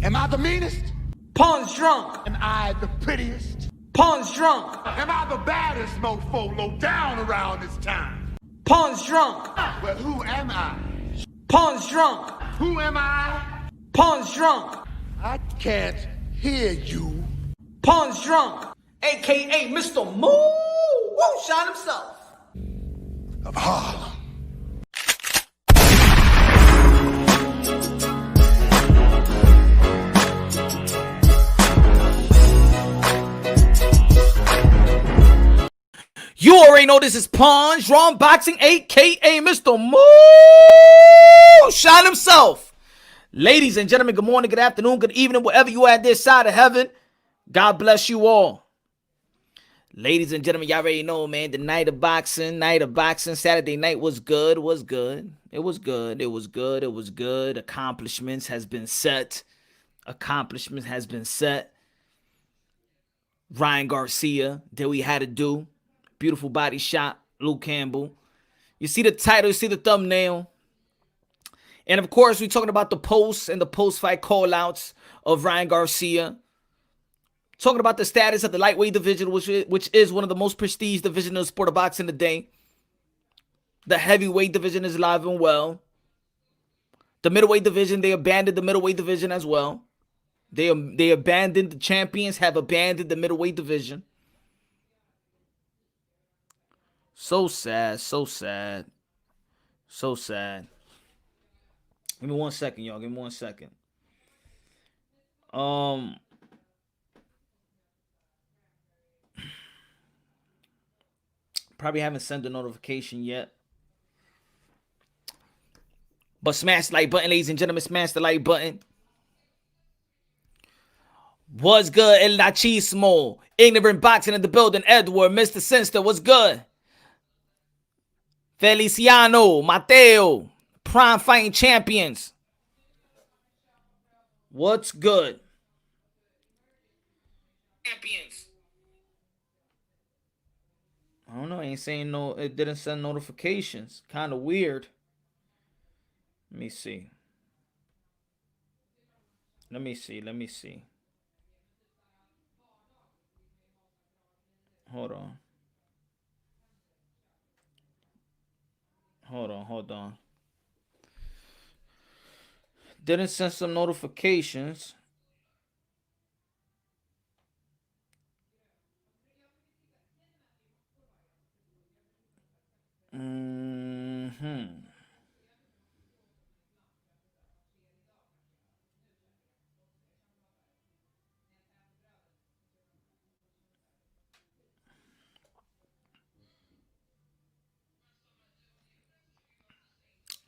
Am I the meanest? Pawn's drunk. Am I the prettiest? Pawn's drunk. Am I the baddest mofo low down around this time? Pawn's drunk. Well, who am I? Pawn's drunk. Who am I? Pawn's drunk. I can't hear you. Pawn's drunk. AKA Mr. Won't shine himself. Of Harlem. You already know this is Pawn's Drawn Boxing, a.k.a. Mr. Shine himself. Ladies and gentlemen, good morning, good afternoon, good evening, wherever you are at this side of heaven. God bless you all. Ladies and gentlemen, y'all already know, man, the night of boxing, Saturday night was good. It was good. Accomplishments has been set. Ryan Garcia did what he had to do. Beautiful body shot, Luke Campbell. You see the title, you see the thumbnail. And of course, we're talking about the post and the post-fight call-outs of Ryan Garcia. Talking about the status of the lightweight division, which is one of the most prestige divisions of the sport of boxing today. The heavyweight division is alive and well. The middleweight division, they abandoned the middleweight division as well. They abandoned, the champions have abandoned the middleweight division. So sad. Give me 1 second, y'all. Give me 1 second. Probably haven't sent the notification yet. But smash the like button, ladies and gentlemen. Smash the like button. What's good, El Nachismo? Ignorant Boxing in the building. Edward, Mr. Sinster, what's good? Feliciano, Mateo, Prime Fighting Champions. What's good? Champions. I don't know. It ain't saying no. It didn't send notifications. Kind of weird. Let me see. Let me see. Hold on. Didn't send some notifications.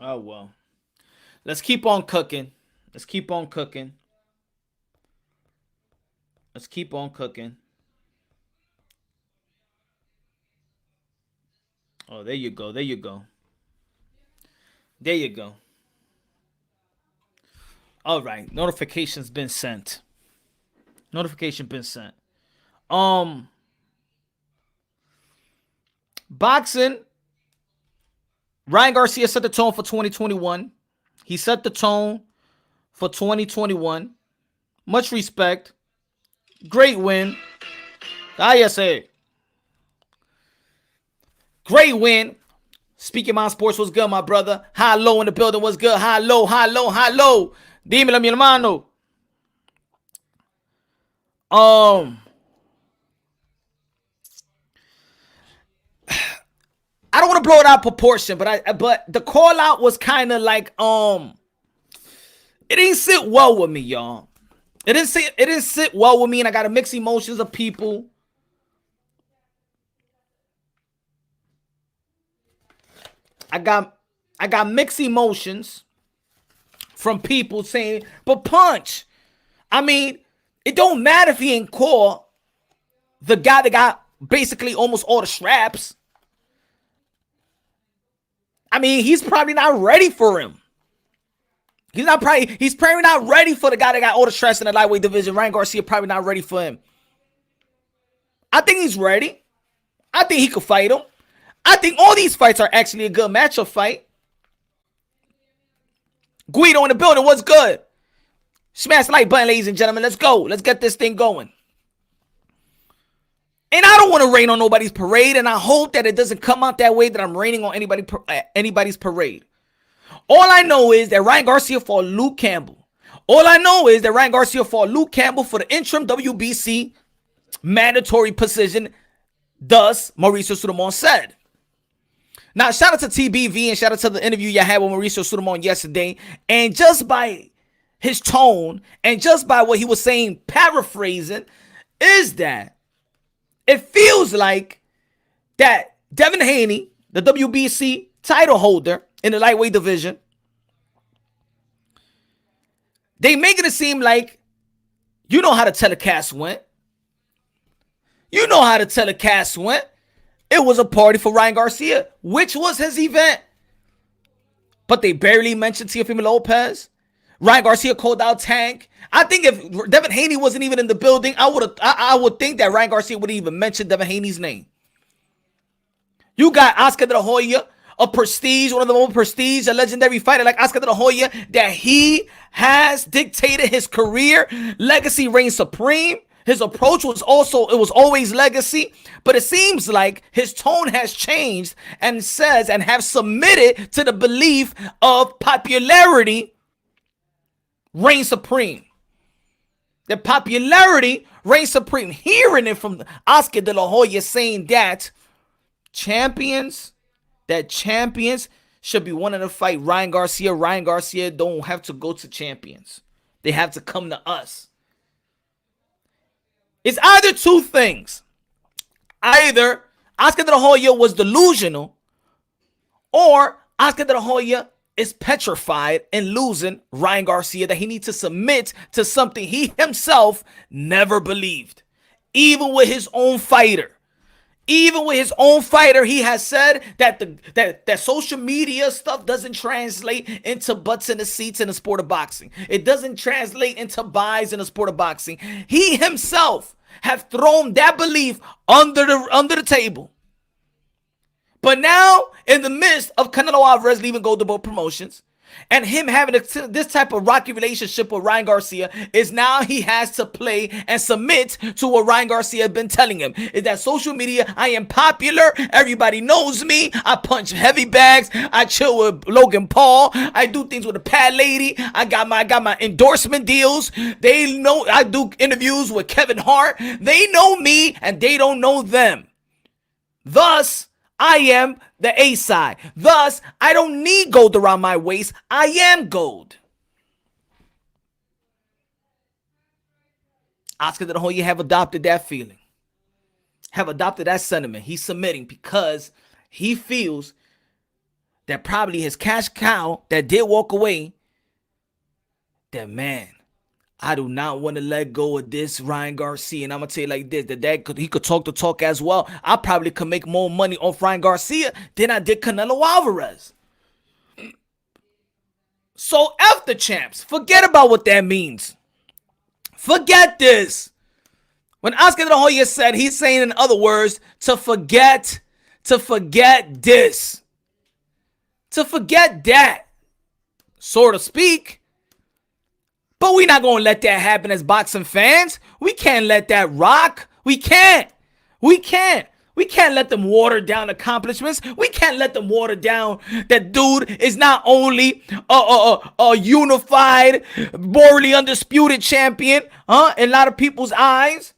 Oh, well. Let's keep on cooking. Oh, there you go. All right. Notification's been sent. Boxing. Ryan Garcia set the tone for 2021. He set the tone for 2021. Much respect. Great win. ISA. Great win. Speaking My Sports was good, my brother. High low in the building was good. High low. Dímelo, mi hermano. I don't want to blow it out of proportion, but the call out was kind of like it didn't sit well with me, y'all. It didn't sit well with me, and I got a mixed emotions of people. I got mixed emotions from people saying, but Punch, I mean, it don't matter if he ain't call the guy that got basically almost all the straps. I mean, he's probably not ready for him. He's probably not ready for the guy that got all the stress in the lightweight division. Ryan Garcia probably not ready for him. I think he's ready. I think he could fight him. I think all these fights are actually a good matchup fight. Guido in the building, what's good? Smash the like button, ladies and gentlemen. Let's go. Let's get this thing going. And I don't want to rain on nobody's parade, and I hope that it doesn't come out that way, that I'm raining on anybody's parade. All I know is that Ryan Garcia fought Luke Campbell. All I know is that Ryan Garcia fought Luke Campbell for the interim WBC mandatory position, thus Mauricio Sulaiman said. Now, shout out to TBV and shout out to the interview you had with Mauricio Sulaiman yesterday. And just by his tone and just by what he was saying, paraphrasing, is that it feels like that Devin Haney, the WBC title holder in the lightweight division, they making it seem like you know how the telecast went. You know how the telecast went. It was a party for Ryan Garcia, which was his event. But they barely mentioned Teofimo Lopez. Ryan Garcia called out Tank. I think if Devin Haney wasn't even in the building, I would think that Ryan Garcia would even mention Devin Haney's name. You got Oscar de la Hoya, a prestige, one of the most prestige, a legendary fighter like Oscar de la Hoya, that he has dictated his career. Legacy reigns supreme. His approach was always legacy, but it seems like his tone has changed and says and have submitted to the belief of popularity reigns supreme. The popularity reigns supreme. Hearing it from Oscar de la Hoya saying that champions should be wanting to fight Ryan Garcia. Ryan Garcia don't have to go to champions. They have to come to us. It's either two things. Either Oscar de la Hoya was delusional, or Oscar de la Hoya is petrified in losing Ryan Garcia, that he needs to submit to something he himself never believed. Even with his own fighter. Even with his own fighter, he has said that social media stuff doesn't translate into butts in the seats in the sport of boxing. It doesn't translate into buys in the sport of boxing. He himself have thrown that belief under the table. But now, in the midst of Canelo Alvarez leaving Golden Boy Promotions, and him having this type of rocky relationship with Ryan Garcia, is now he has to play and submit to what Ryan Garcia has been telling him. Is that social media, I am popular, everybody knows me, I punch heavy bags, I chill with Logan Paul, I do things with a pad lady, I got my endorsement deals, they know I do interviews with Kevin Hart, they know me and they don't know them. Thus, I am the A side. Thus, I don't need gold around my waist. I am gold. Oscar de la Hoya have adopted that feeling. Have adopted that sentiment. He's submitting because he feels that probably his cash cow that did walk away, that man, I do not want to let go of this Ryan Garcia. And I'm going to tell you like this, he could talk the talk as well. I probably could make more money off Ryan Garcia than I did Canelo Alvarez. So F the champs. Forget about what that means. Forget this. When Oscar de la Hoya said, he's saying in other words, to forget this. To forget that, so to speak. But we're not going to let that happen as boxing fans. We can't let that rock. We can't. We can't let them water down accomplishments. We can't let them water down that dude is not only a unified, morally undisputed champion, in a lot of people's eyes.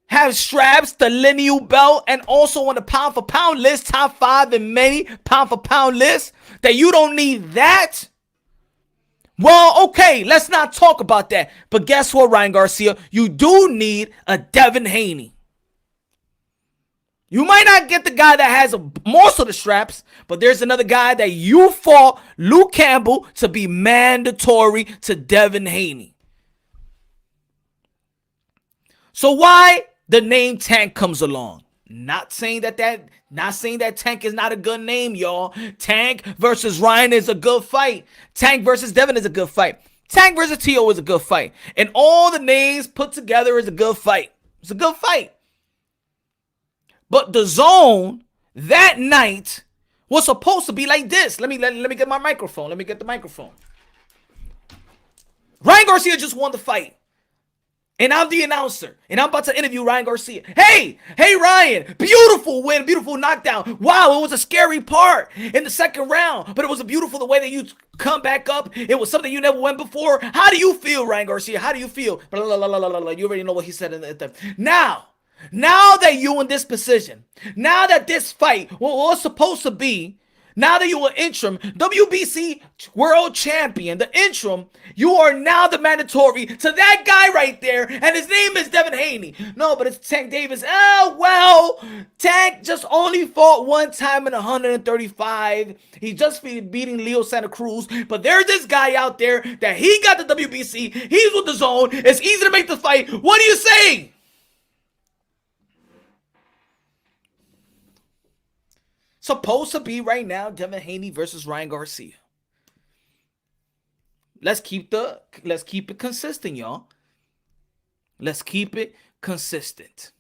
Have straps, the lineal belt, and also on the pound for pound list, top 5 in many pound for pound lists, that you don't need that. Well, okay, let's not talk about that. But guess what, Ryan Garcia? You do need a Devin Haney. You might not get the guy that has most of the straps, but there's another guy that you fought, Luke Campbell, to be mandatory to Devin Haney. So why the name Tank comes along? Not saying that Tank is not a good name, y'all. Tank versus Ryan is a good fight. Tank versus Devin is a good fight. Tank versus T.O. is a good fight. And all the names put together is a good fight. It's a good fight. But the zone that night was supposed to be like this. Let me get my microphone. Let me get the microphone. Garcia just won the fight. And I'm the announcer. And I'm about to interview Ryan Garcia. Hey, Ryan. Beautiful win. Beautiful knockdown. Wow, it was a scary part in the second round. But it was beautiful the way that you come back up. It was something you never went before. How do you feel, Ryan Garcia? How do you feel? Blah, blah, blah, blah, blah, blah. You already know what he said in the Now that you in this position, now that this fight was supposed to be, now that you are interim WBC world champion, the interim, you are now the mandatory to that guy right there, and his name is Devin Haney. No, but it's Tank Davis. Oh, well, Tank just only fought one time in 135. He just beating Leo Santa Cruz, but there's this guy out there that he got the WBC. He's with the zone. It's easy to make the fight. What do you say? Supposed to be right now Devin Haney versus Ryan Garcia. Let's keep it consistent, y'all. Let's keep it consistent.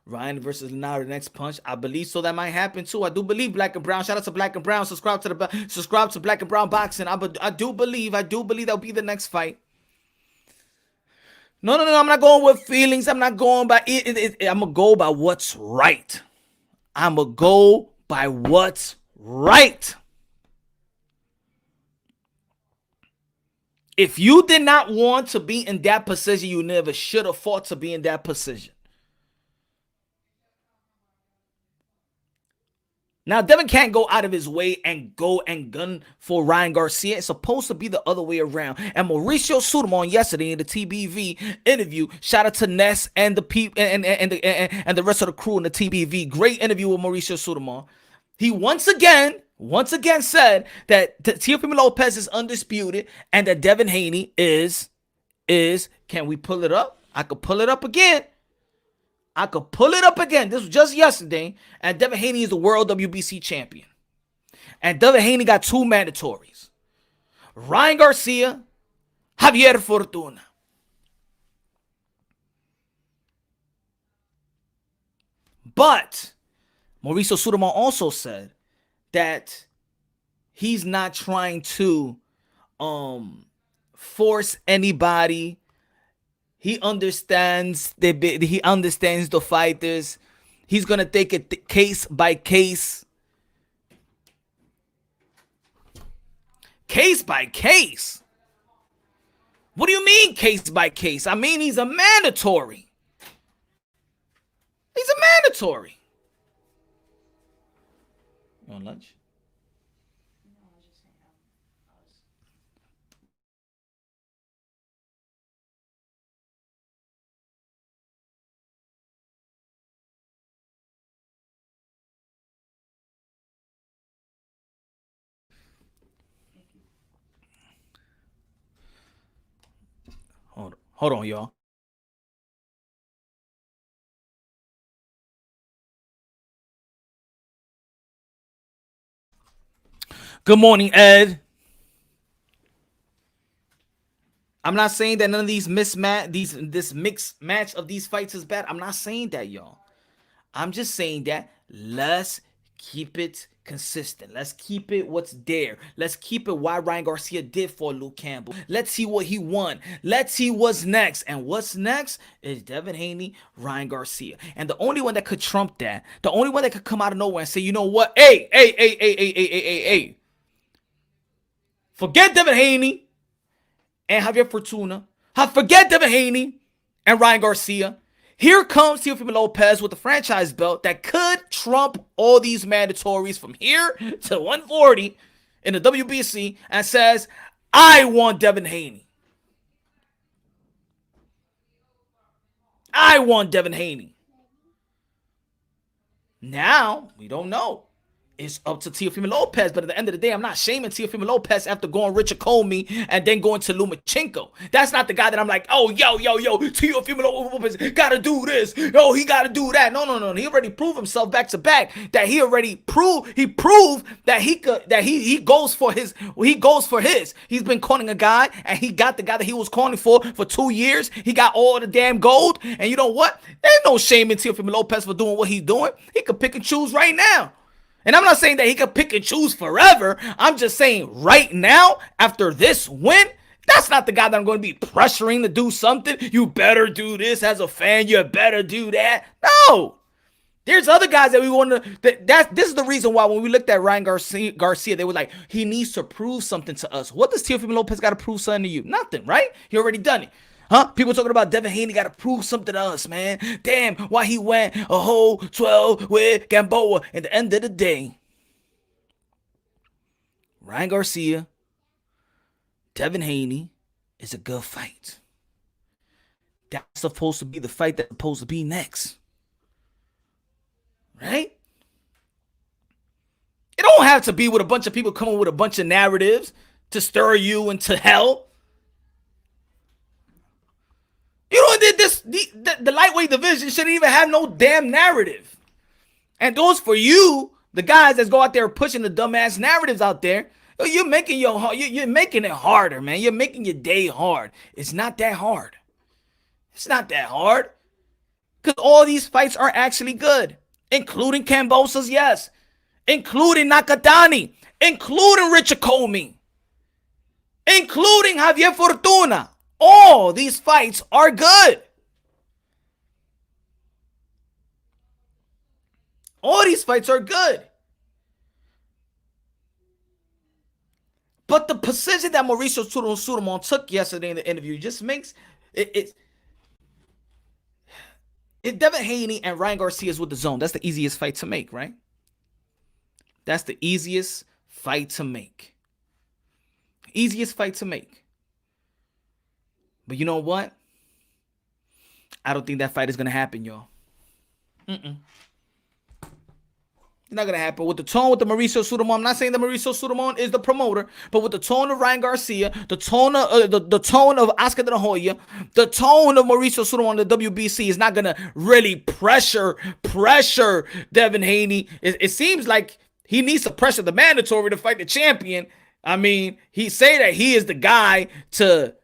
Ryan versus Leonardo, the next punch. I believe so. That might happen too. I do believe Black and Brown. Shout out to Black and Brown. Subscribe to Black and Brown Boxing. I do believe that'll be the next fight. No. I'm not going with feelings. I'm not going by it. I'm gonna go by what's right. I'm going to go by what's right. If you did not want to be in that position, you never should have fought to be in that position. Now, Devin can't go out of his way and go and gun for Ryan Garcia. It's supposed to be the other way around. And Mauricio Sudamon yesterday in the TBV interview, shout out to Ness and the the rest of the crew in the TBV. Great interview with Mauricio Sudamon. He once again said that Teofimo Lopez is undisputed and that Devin Haney is. Can we pull it up? I could pull it up again. This was just yesterday. And Devin Haney is the world WBC champion. And Devin Haney got two mandatories. Ryan Garcia, Javier Fortuna. But Mauricio Sudamon also said that he's not trying to force anybody. He understands the fighters. He's gonna take it case by case. Case by case. What do you mean case by case? I mean he's a mandatory. He's a mandatory. You on lunch? Hold on, y'all. Good morning, Ed. I'm not saying that none of this mixed match of these fights is bad. I'm not saying that, y'all. I'm just saying that let's keep it consistent. Let's keep it what's there. Let's keep it why Ryan Garcia did for Luke Campbell. Let's see what he won. Let's see what's next. And what's next is Devin Haney, Ryan Garcia. And the only one that could trump that, the only one that could come out of nowhere and say, you know what? Hey. Forget Devin Haney and Javier Fortuna. Forget Devin Haney and Ryan Garcia. Here comes Teofimo Lopez with the franchise belt that could trump all these mandatories from here to 140 in the WBC and says, I want Devin Haney. I want Devin Haney. Now, we don't know. It's up to Teofimo Lopez, but at the end of the day, I'm not shaming Teofimo Lopez after going Richard Comey and then going to Lomachenko. That's not the guy that I'm like, oh, yo, Teofimo Lopez gotta do this. No, he gotta do that. No. He already proved himself back to back that he proved that he goes for his. He's been cornering a guy and he got the guy that he was cornering for 2 years. He got all the damn gold. And you know what? There's no shame in Teofimo Lopez for doing what he's doing. He could pick and choose right now. And I'm not saying that he could pick and choose forever. I'm just saying right now, after this win, that's not the guy that I'm going to be pressuring to do something. You better do this as a fan. You better do that. No. There's other guys that we want to. This is the reason why when we looked at Ryan Garcia, they were like, he needs to prove something to us. What does Teofimo Lopez got to prove something to you? Nothing, right? He already done it. Huh? People talking about Devin Haney got to prove something to us, man. Damn, why he went a whole 12 with Gamboa. At the end of the day, Ryan Garcia, Devin Haney is a good fight. That's supposed to be the fight that's supposed to be next. Right? It don't have to be with a bunch of people coming with a bunch of narratives to stir you into hell. You know, the lightweight division shouldn't even have no damn narrative. And those for you, the guys that go out there pushing the dumbass narratives out there, you're making you're making it harder, man. You're making your day hard. It's not that hard. It's not that hard. Because all these fights are actually good. Including Kambosos, yes. Including Nakatani. Including Richard Comey. Including Javier Fortuna. All these fights are good. All these fights are good. But the position that Mauricio Sulaiman took yesterday in the interview just makes it Devin Haney and Ryan Garcia is with the zone. That's the easiest fight to make, right? That's the easiest fight to make. Easiest fight to make. But you know what? I don't think that fight is going to happen, y'all. It's not going to happen. With the tone with the Mauricio Sulaiman, I'm not saying that Mauricio Sulaiman is the promoter, but with the tone of Ryan Garcia, the tone of the tone of Oscar de la Hoya, the tone of Mauricio Sulaiman, the WBC is not going to really pressure Devin Haney. It seems like he needs to pressure the mandatory to fight the champion. I mean, he say that he is the guy to...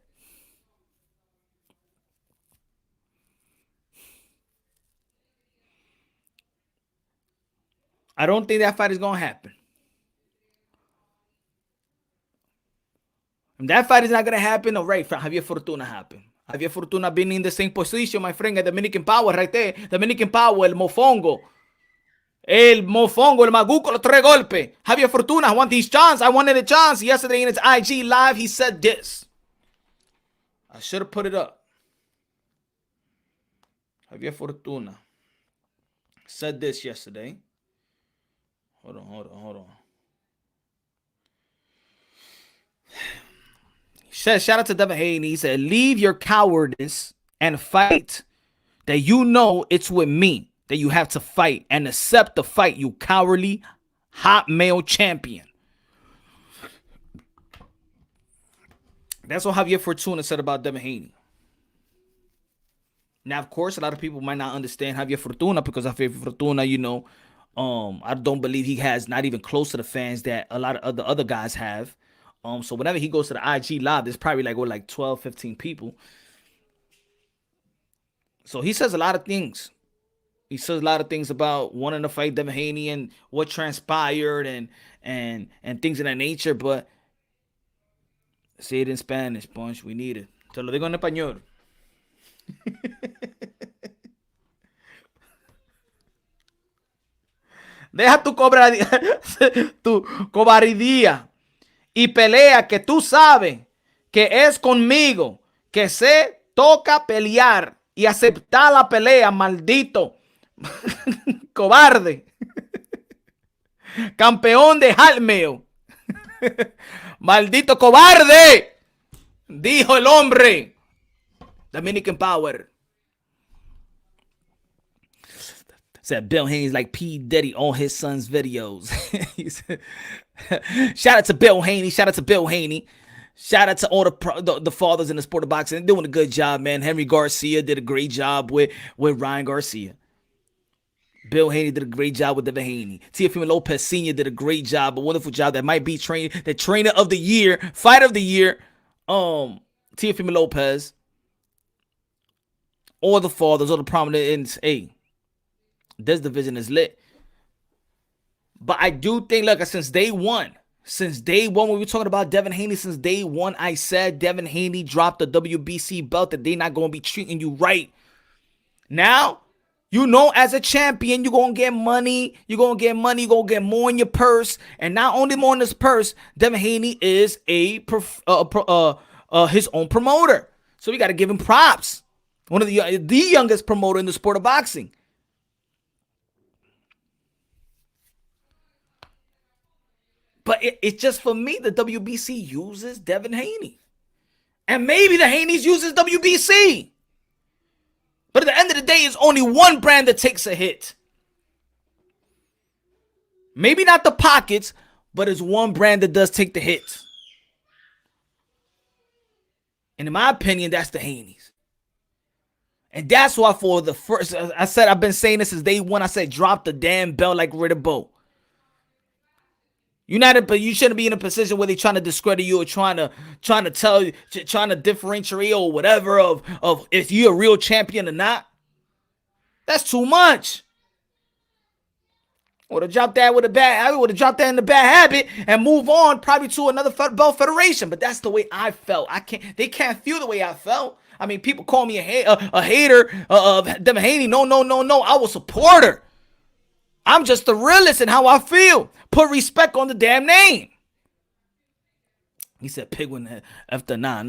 I don't think that fight is going to happen. If that fight is not going to happen, all right, Javier Fortuna happen. Javier Fortuna been in the same position, my friend, at Dominican Power right there. Dominican Power, el mofongo. El mofongo, el maguco, los tres golpes. Javier Fortuna, I want these chance. I wanted a chance. Yesterday in his IG live, he said this. I should have put it up. Javier Fortuna said this yesterday. Hold on. He said, shout out to Devin Haney. He said, leave your cowardice and fight that you know it's with me that you have to fight and accept the fight, you cowardly hot male champion. That's what Javier Fortuna said about Devin Haney. Now, of course, a lot of people might not understand Javier Fortuna because Javier Fortuna, you know, I don't believe he has not even close to the fans that a lot of the other guys have. So whenever he goes to the IG live, there's probably like 12, 15 people. So he says a lot of things. He says a lot of things about wanting to fight Devin Haney and what transpired and things of that nature. But say it in Spanish, Punch. We need it. Te lo digo en español. Deja tu cobardía y pelea que tú sabes que es conmigo, que se toca pelear y aceptar la pelea, maldito cobarde, campeón de Haymon, maldito cobarde, dijo el hombre. Dominican Power. Said Bill Haney's like P. Diddy on his son's videos. Shout out to Bill Haney. Shout out to Bill Haney. Shout out to all the fathers in the sport of boxing. They're doing a good job, man. Henry Garcia did a great job with Ryan Garcia. Bill Haney did a great job with Devin Haney. Teofimo Lopez Sr. did a great job, a wonderful job. That might be the trainer of the year, fight of the year. Teofimo Lopez. All the fathers, all the prominent ends. Hey, this division is lit. But I do think, look, since day one, when we were talking about Devin Haney, since day one, I said Devin Haney dropped the WBC belt, that they not going to be treating you right. Now, you know, as a champion, you're going to get money. You're going to get money. You're going to get more in your purse. And not only more in this purse, Devin Haney is his own promoter. So we got to give him props. One of the youngest promoter in the sport of boxing. But it's just, for me, the WBC uses Devin Haney. And maybe the Haneys uses WBC. But at the end of the day, it's only one brand that takes a hit. Maybe not the pockets, but it's one brand that does take the hits. And in my opinion, that's the Haneys. And that's why for the first, I said, I've been saying this since day one. I said, drop the damn belt like Ridderbo. But you shouldn't be in a position where they're trying to discredit you or trying to tell you, trying to differentiate or whatever of if you're a real champion or not. That's too much. I would have dropped that in the bad habit and move on probably to another belt federation. But that's the way I felt. They can't feel the way I felt. I mean, people call me a hater of Devin Haney. No. I was a supporter. I'm just the realist in how I feel. Put respect on the damn name. He said, pig when after nah.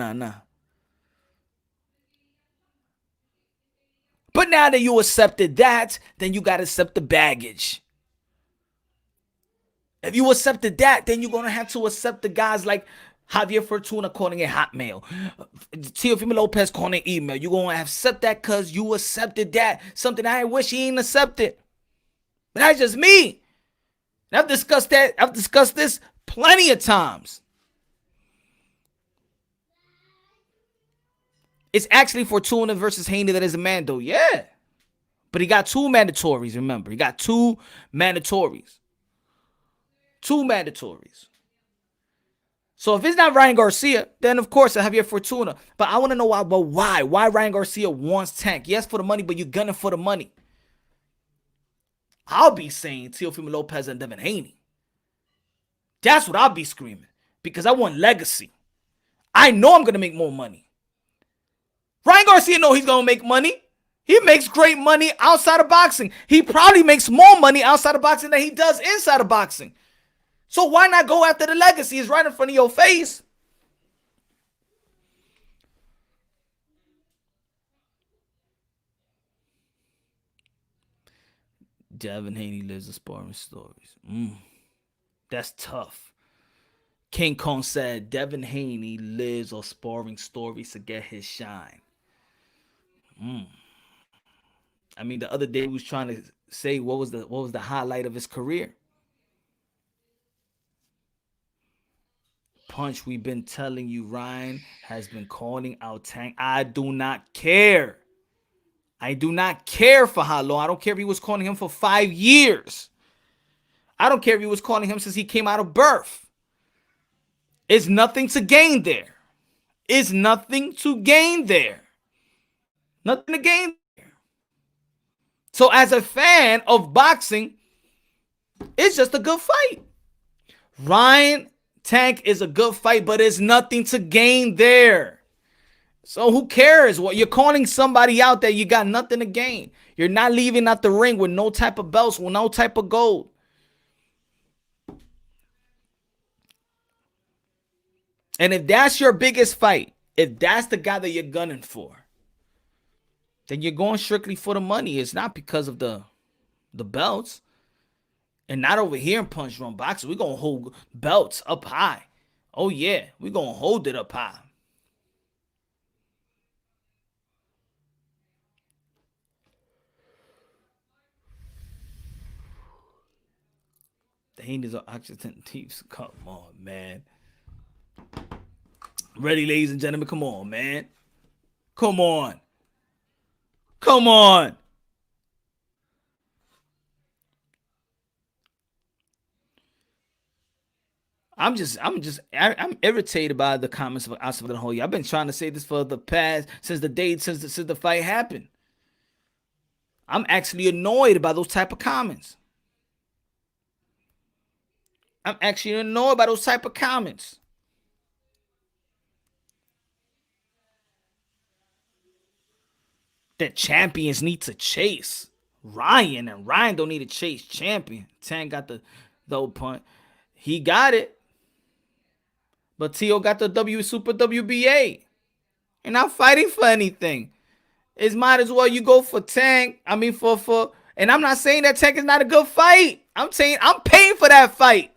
But now that you accepted that, then you got to accept the baggage. If you accepted that, then you're going to have to accept the guys like Javier Fortuna calling it hotmail. Teofimo Lopez calling it email. You're going to accept that because you accepted that. Something I wish he ain't accepted. But that's just me. And I've discussed this plenty of times. It's actually Fortuna versus Haney that is a man, though. Yeah. But he got two mandatories, remember. He got two mandatories. So if it's not Ryan Garcia, then of course I have your Fortuna. But I want to know why. But why? Why Ryan Garcia wants Tank? Yes, for the money, but you're gunning for the money. I'll be saying Teofimo Lopez and Devin Haney. That's what I'll be screaming. Because I want legacy. I know I'm going to make more money. Ryan Garcia know he's going to make money. He makes great money outside of boxing. He probably makes more money outside of boxing than he does inside of boxing. So why not go after the legacy? It's right in front of your face. Devin Haney lives the sparring stories. That's tough. King Kong said Devin Haney lives off sparring stories to get his shine. I mean, the other day he was trying to say what was the highlight of his career. Punch, we've been telling you Ryan has been calling out Tank. I do not care. I do not care for how long. I don't care if he was calling him for 5 years. I don't care if he was calling him since he came out of birth. It's nothing to gain there. Nothing to gain there. So as a fan of boxing, it's just a good fight. Ryan Tank is a good fight, but there's nothing to gain there. So who cares? What you're calling somebody out that you got nothing to gain. You're not leaving out the ring with no type of belts, with no type of gold. And if that's your biggest fight, if that's the guy that you're gunning for, then you're going strictly for the money. It's not because of the belts. And not over here in Punch Drunk Boxing. We're going to hold belts up high. Oh, yeah. We're going to hold it up high. The Haney's are oxygen thieves. Come on, man. Ready, ladies and gentlemen. Come on, man. Come on. I'm irritated by the comments of Asif and Hoya. I've been trying to say this for the past, since the fight happened. I'm actually annoyed by those type of comments. I'm actually annoyed by those type of comments. That champions need to chase Ryan, and Ryan don't need to chase champion. Tank got the old punt. He got it. But Tio got the Super WBA. You're not fighting for anything. It's might as well you go for Tank. I mean for and I'm not saying that Tank is not a good fight. I'm saying I'm paying for that fight.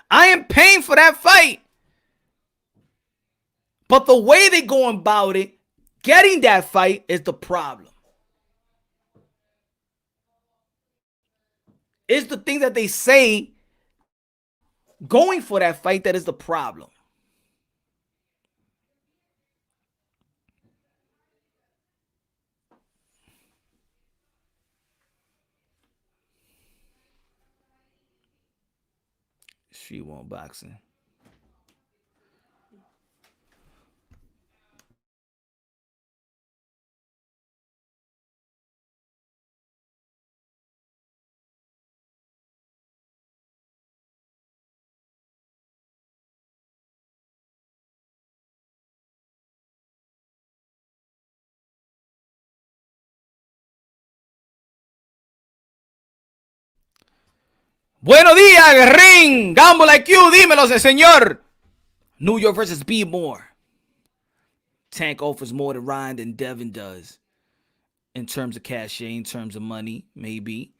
I am paying for that fight. But the way they go about it, getting that fight is the problem. It's the things that they say going for that fight that is the problem. She won't boxing. Buenos días, Ring. Gamble like you. Dímelo, señor. New York versus B More. Tank offers more to Ryan than Devin does. In terms of cachet, in terms of money, maybe.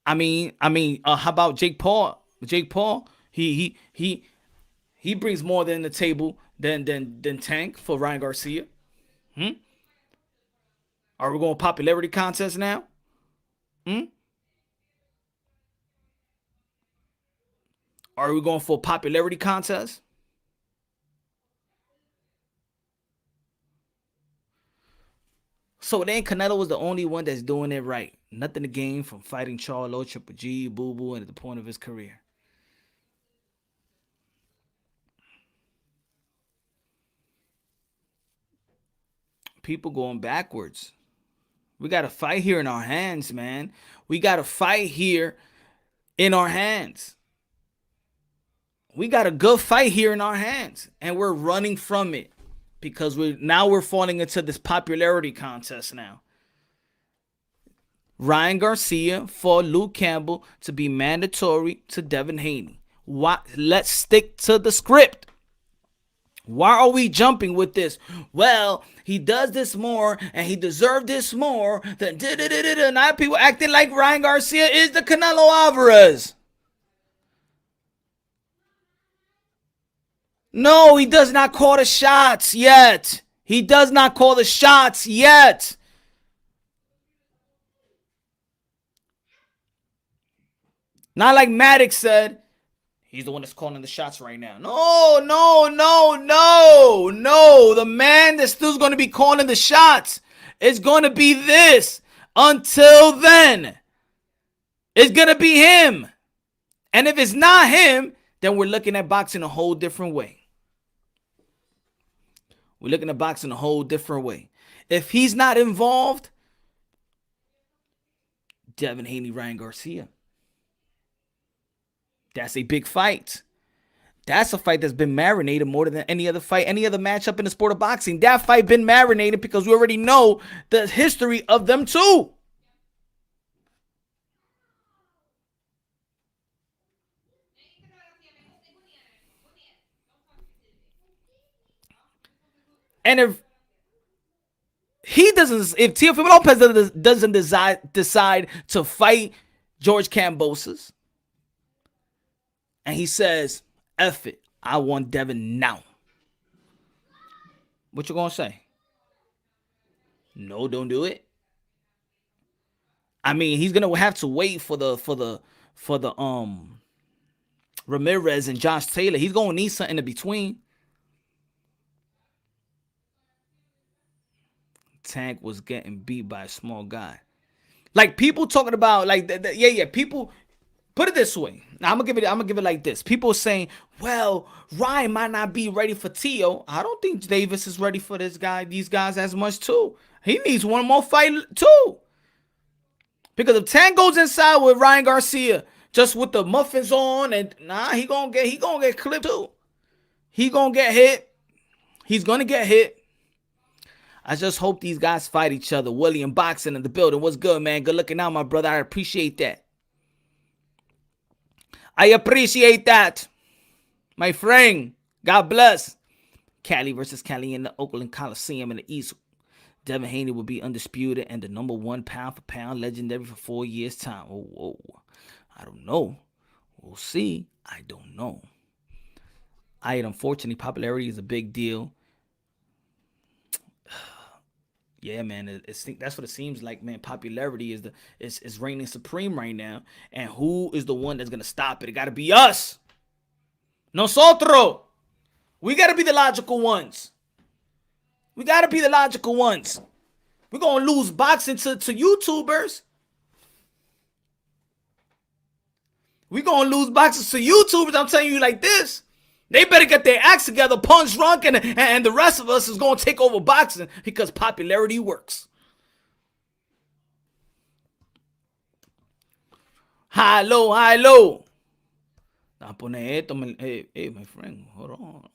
I mean, how about Jake Paul? Jake Paul, he brings more than the table than Tank for Ryan Garcia. Are we going popularity contest now? Are we going for a popularity contest? So then Canelo was the only one that's doing it right. Nothing to gain from fighting Charlo, Triple G, Boo Boo, and at the point of his career. People going backwards. We got to fight here in our hands, man. We got to fight here in our hands. We got a good fight here in our hands, and we're running from it because we're falling into this popularity contest now. Ryan Garcia for Luke Campbell to be mandatory to Devin Haney. Let's stick to the script. Why are we jumping with this? Well, he does this more and he deserved this more than now people acting like Ryan Garcia is the Canelo Alvarez. No, he does not call the shots yet. He does not call the shots yet. Not like Maddox said, he's the one that's calling the shots right now. No. The man that's still going to be calling the shots is going to be this. Until then, it's going to be him. And if it's not him, then we're looking at boxing a whole different way. We're looking at boxing a whole different way. If he's not involved, Devin Haney, Ryan Garcia. That's a big fight. That's a fight that's been marinated more than any other fight, any other matchup in the sport of boxing. That fight been marinated because we already know the history of them two. And if Teofimo Lopez doesn't decide to fight George Kambosos, and he says, F it, I want Devin now, what you gonna say? No, don't do it. I mean, he's gonna have to wait for the Ramirez and Josh Taylor. He's gonna need something in between. Tank was getting beat by a small guy. Like people talking about like people put it this way. Now I'm gonna give it like this. People saying, well, Ryan might not be ready for Tio. I don't think Davis is ready for these guys as much too. He needs one more fight too. Because if Tank goes inside with Ryan Garcia, just with the muffins on, and nah, he gonna get clipped too. He gonna get hit. He's gonna get hit. I just hope these guys fight each other. William Boxing in the building. What's good, man? Good looking out, my brother. I appreciate that. I appreciate that, my friend. God bless. Cali versus Cali in the Oakland Coliseum in the East. Devin Haney will be undisputed and the #1 pound-for-pound legendary for 4 years' time. Oh, I don't know. We'll see. I don't know. Unfortunately, popularity is a big deal. Yeah, man, that's what it seems like, man. Popularity is reigning supreme right now. And who is the one that's going to stop it? It got to be us. Nosotros. We got to be the logical ones. We got to be the logical ones. We're going to lose boxing to YouTubers. We're going to lose boxing to YouTubers. I'm telling you like this. They better get their acts together. Punch Drunk and the rest of us is going to take over boxing because popularity works. High, low, high, low. Hey, my friend, hold on.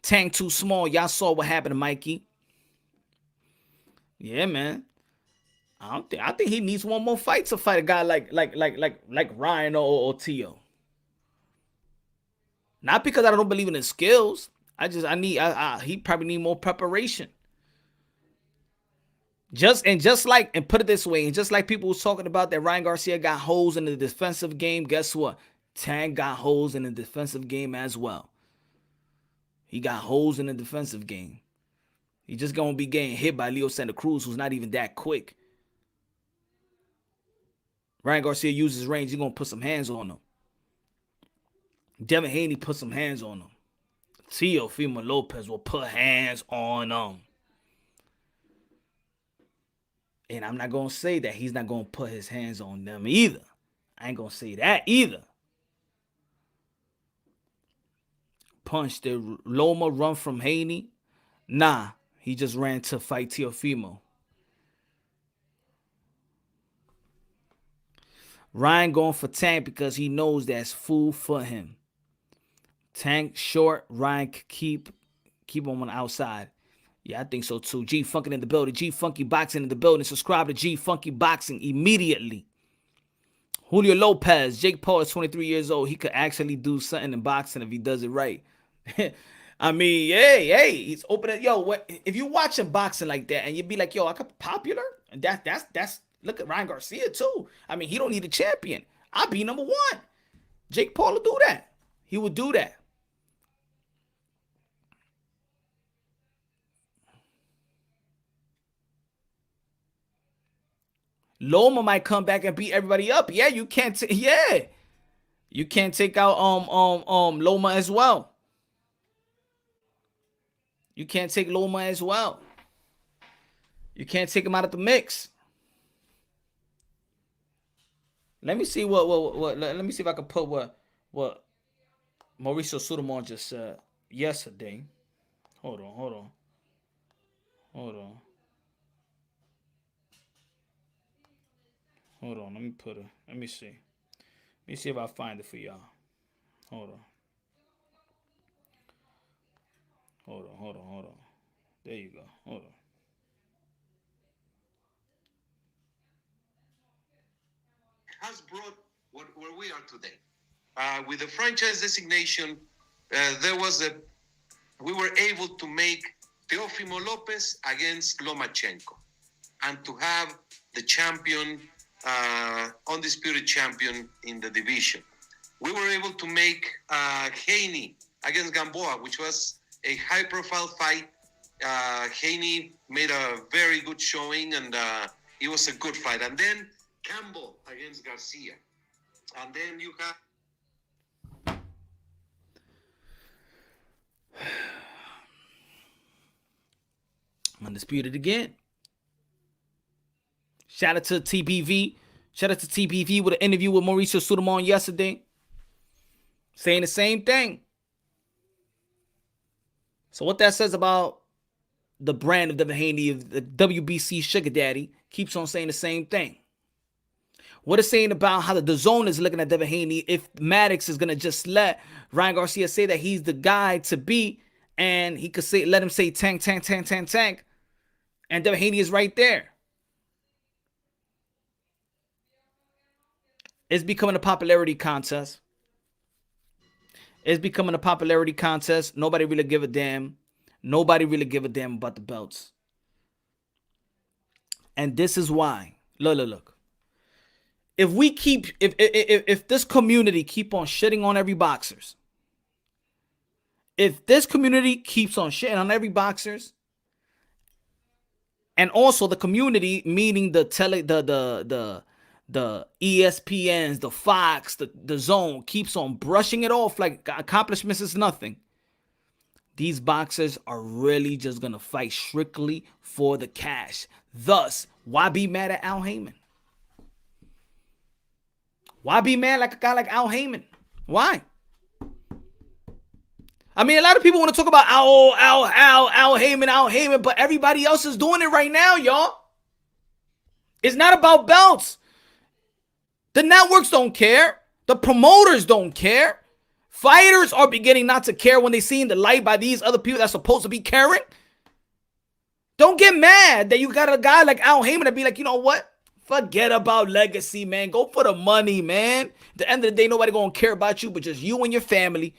Tank too small. Y'all saw what happened to Mikey. Yeah, man. I think he needs one more fight to fight a guy like Ryan or Tio. Not because I don't believe in his skills. He probably need more preparation. Just put it this way, and just like people was talking about that Ryan Garcia got holes in the defensive game, guess what? Tank got holes in the defensive game as well. He got holes in the defensive game. He just gonna be getting hit by Leo Santa Cruz, who's not even that quick. Ryan Garcia uses range. He's gonna put some hands on him. Devin Haney put some hands on him. Teofimo Lopez will put hands on him. And I'm not gonna say that he's not gonna put his hands on them either. I ain't gonna say that either. Punch. Did Loma run from Haney? Nah, he just ran to fight Teofimo. Ryan going for Tank because he knows that's food for him. Tank short, Ryan keep him on the outside. Yeah, I think so too. G Funky in the building. G Funky Boxing in the building. Subscribe to G Funky Boxing immediately. Julio Lopez. Jake Paul is 23 years old. He could actually do something in boxing if he does it right. I mean, hey, he's opening. Yo, if you watching boxing like that and you be like, yo, I could be popular, and that's look at Ryan Garcia too. I mean, he don't need a champion. I'll be #1. Jake Paul will do that. He would do that. Loma might come back and beat everybody up. Yeah, you can't. You can't take out Loma as well. You can't take Loma as well. You can't take him out of the mix. Let me see what let me see if I can put what Mauricio Sulaiman just said yesterday. Hold on. Let me see. Let me see if I find it for y'all. Hold on. There you go. Hold on. Has brought where we are today. With the franchise designation, we were able to make Teofimo Lopez against Lomachenko, and to have the champion, undisputed champion in the division. We were able to make Haney against Gamboa, which was a high-profile fight. Haney made a very good showing, and it was a good fight. And then Campbell against Garcia. And then you have... Undisputed again. Shout out to TBV. Shout out to TBV with an interview with Mauricio Sulaiman yesterday. Saying the same thing. So what that says about the brand of Devin Haney, of the WBC sugar daddy, keeps on saying the same thing. What it's saying about how the zone is looking at Devin Haney, if Maddox is going to just let Ryan Garcia say that he's the guy to beat, and he could say, let him say tank, tank, tank, tank, tank, and Devin Haney is right there. It's becoming a popularity contest. It's becoming a popularity contest. Nobody really give a damn. Nobody really give a damn about the belts. And this is why. Look. If we keep, if this community keep on shitting on every boxers, if this community keeps on shitting on every boxers, and also the community, meaning the ESPNs, the Fox, the Zone, keeps on brushing it off like accomplishments is nothing, these boxers are really just gonna fight strictly for the cash. Thus, why be mad at Al Haymon? Why be mad like a guy like Al Haymon? Why? I mean, a lot of people want to talk about Al Haymon, but everybody else is doing it right now, y'all. It's not about belts. The networks don't care. The promoters don't care. Fighters are beginning not to care when they see in the light by these other people that's supposed to be caring. Don't get mad that you got a guy like Al Haymon to be like, you know what? Forget about legacy, man. Go for the money, man. At the end of the day, nobody gonna care about you but just you and your family.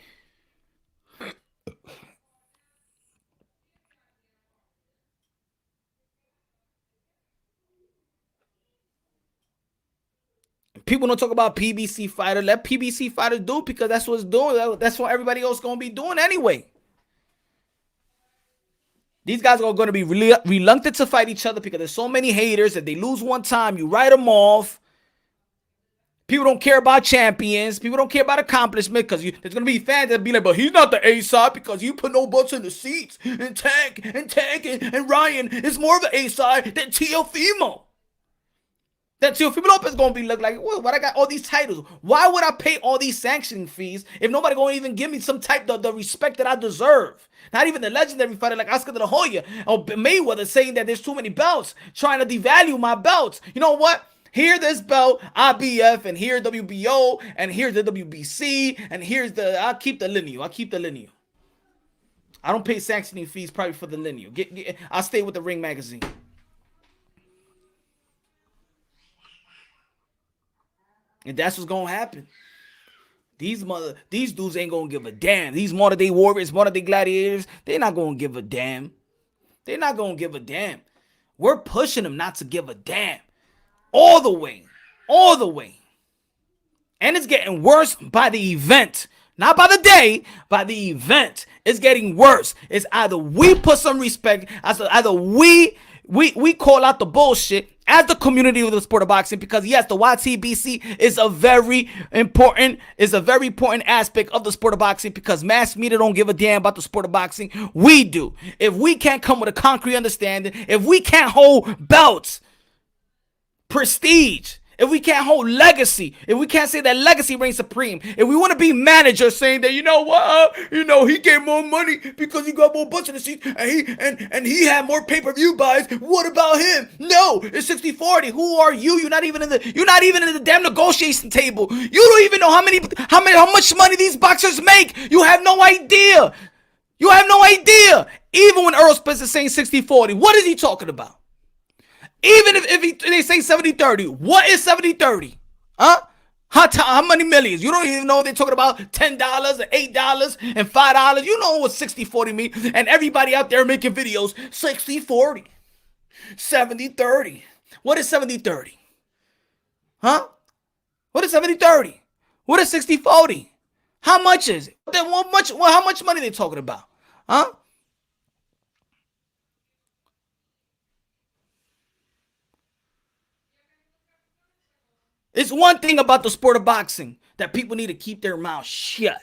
People don't talk about PBC fighter. Let PBC fighters do it because that's what's doing. That's what everybody else gonna be doing anyway. These guys are going to be reluctant to fight each other because there's so many haters that they lose one time, you write them off. People don't care about champions. People don't care about accomplishment because there's going to be fans that be like, but he's not the A-side because you put no butts in the seats. And Tank and Ryan is more of an A-side than Teofimo. That Teofimo Lopez going to be look like, well, why I got all these titles? Why would I pay all these sanctioning fees if nobody going to even give me some type of the respect that I deserve? Not even the legendary fighter like Oscar de la Hoya or Mayweather saying that there's too many belts, trying to devalue my belts. You know what? Here this belt, IBF, and here WBO, and here's the WBC, and here's the, I'll keep the lineal. I don't pay sanctioning fees probably for the lineal. I'll stay with the Ring magazine. And that's what's gonna happen. These dudes ain't gonna give a damn. These modern day warriors, modern day gladiators, they're not gonna give a damn. They're not gonna give a damn. We're pushing them not to give a damn. All the way. And it's getting worse by the event. Not by the day, by the event. It's getting worse. It's either we put some respect, either we call out the bullshit as the community of the sport of boxing, because yes, the YTBC is a very important aspect of the sport of boxing, because mass media don't give a damn about the sport of boxing. We do. If we can't come with a concrete understanding, if we can't hold belts, prestige, if we can't hold legacy, if we can't say that legacy reigns supreme, if we want to be managers saying that, you know what, he gave more money because he got more butts in the seat and he had more pay-per-view buys. What about him? No, it's 60-40. Who are you? You're not even in the damn negotiation table. You don't even know how much money these boxers make. You have no idea. Even when Earl Spence is saying 60-40, what is he talking about? Even if they say 70-30, what is 70-30? Huh? How many millions? You don't even know they're talking about $10 and $8 and $5. You know what 60-40 means. And everybody out there making videos, 60-40, 70-30. What is 70-30? Huh? What is 70-30? What is 60-40? How much is it? How much money they talking about? Huh? It's one thing about the sport of boxing that people need to keep their mouth shut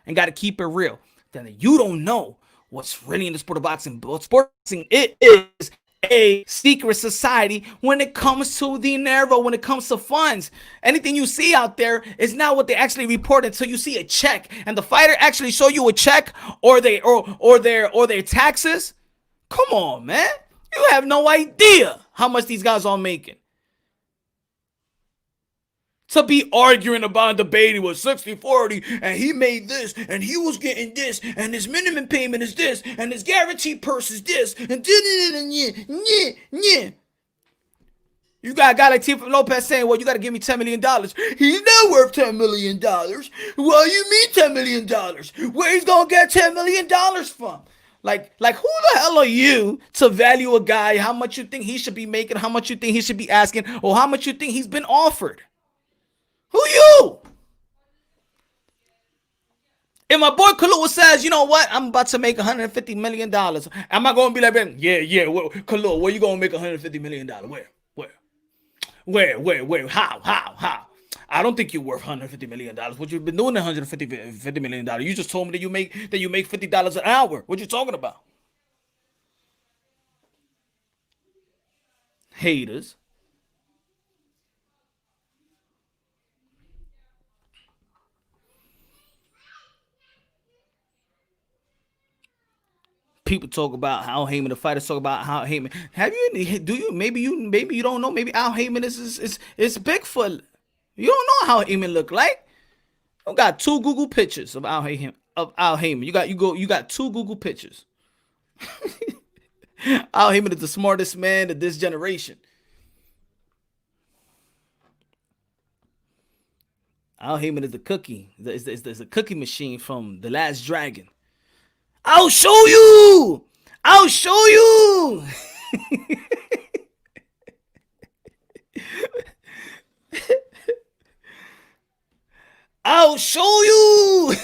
and got to keep it real. That you don't know what's really in the sport of boxing. But sport of boxing, it is a secret society when it comes to dinero, when it comes to funds. Anything you see out there is not what they actually report until you see a check. And the fighter actually show you a check or their taxes. Come on, man. You have no idea how much these guys are making. To be arguing about debating was 60-40 and he made this and he was getting this and his minimum payment is this and his guaranteed purse is this and yeah. You got a guy like Teofimo Lopez saying, well, you got to give me $10 million. He's not worth $10 million. What do you mean $10 million? Where he's going to get $10 million from? Like who the hell are you to value a guy, how much you think he should be making, how much you think he should be asking, or how much you think he's been offered? Who you? If my boy Kahlua says, you know what, I'm about to make $150 million, am I going to be like, yeah, Kahlua, where you going to make $150 million? Where? How? I don't think you're worth $150 million. What you've been doing $150 million? You just told me that you make $50 an hour. What you talking about? Haters. People talk about how Haymon, the fighters talk about how Haymon. Maybe you don't know. Maybe Al Haymon is Bigfoot. You don't know how Haymon look like. You got 2 Google pictures of Al Haymon. You got 2 Google pictures. Al Haymon is the smartest man of this generation. Al Haymon is the cookie. Is the cookie machine from The Last Dragon. I'll show you. I'll show you. I'll show you.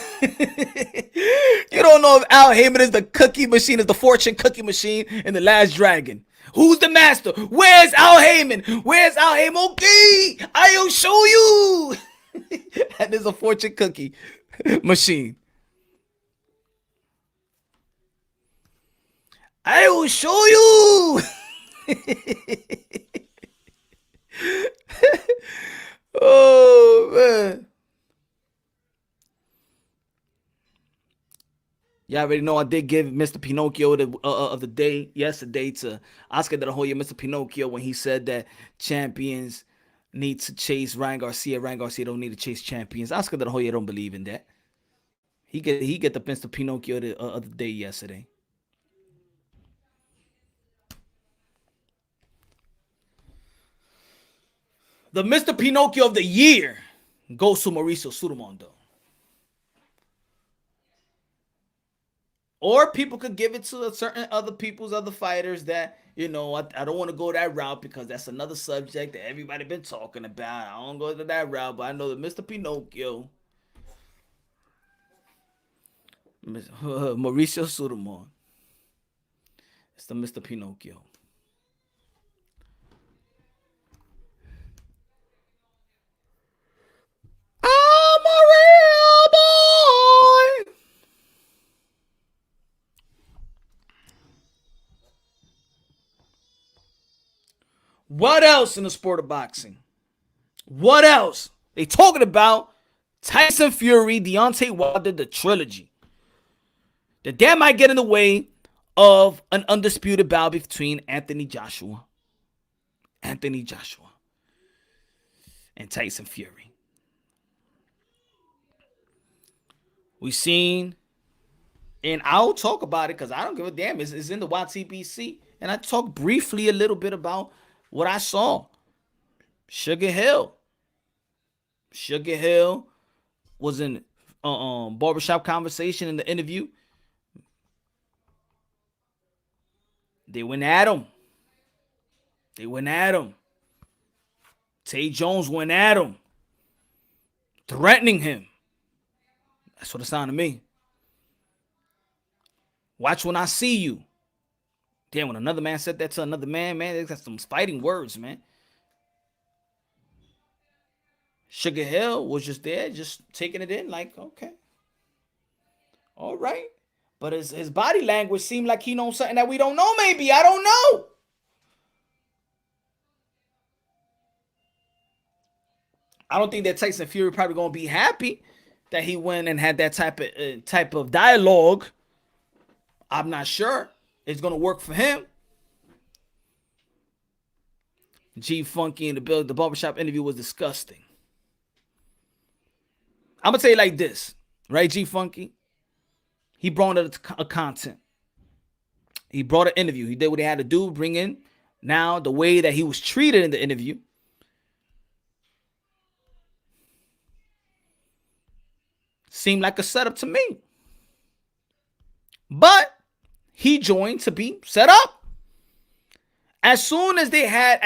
You don't know if Al Haymon is the cookie machine, is the fortune cookie machine in The Last Dragon. Who's the master? Where's Al Haymon? Where's Al Haymon? Okay, I'll show you. That is a fortune cookie machine. I will show you. Oh, man. Y'all already know I did give Mr. Pinocchio of the day yesterday to Oscar de la Hoya, Mr. Pinocchio, when he said that champions need to chase Ryan Garcia. Ryan Garcia don't need to chase champions. Oscar de la Hoya don't believe in that. He get the Mr. Pinocchio of the day yesterday. The Mr. Pinocchio of the year goes to Mauricio Sulaimán, though. Or people could give it to certain other fighters that, you know, I don't want to go that route because that's another subject that everybody been talking about. I don't go to that route, but I know that Mr. Pinocchio, Mauricio Sulaimán, it's the Mr. Pinocchio. I'm a real boy. What else in the sport of boxing? What else? They talking about Tyson Fury, Deontay Wilder, the trilogy. That might get in the way of an undisputed bout between Anthony Joshua, and Tyson Fury. We seen, and I'll talk about it because I don't give a damn. It's in the WBC, and I talked briefly a little bit about what I saw. Sugar Hill was in barbershop conversation in the interview. They went at him. Tay Jones went at him, threatening him. That's what it sounded to me. Watch when I see you. Damn, when another man said that to another man, they got some fighting words, man. Sugar Hill was just there, just taking it in like, okay. All right. But his body language seemed like he knows something that we don't know, maybe. I don't know. I don't think that Tyson Fury probably going to be happy that he went and had that type of dialogue. I'm not sure. it's going to work for him. G Funky in the barbershop interview was disgusting. I'm going to tell you like this, right, G Funky? He brought a content. He brought an interview. He did what he had to do, bring in. Now, the way that he was treated in the interview, seemed like a setup to me. But he joined to be set up. As soon as they had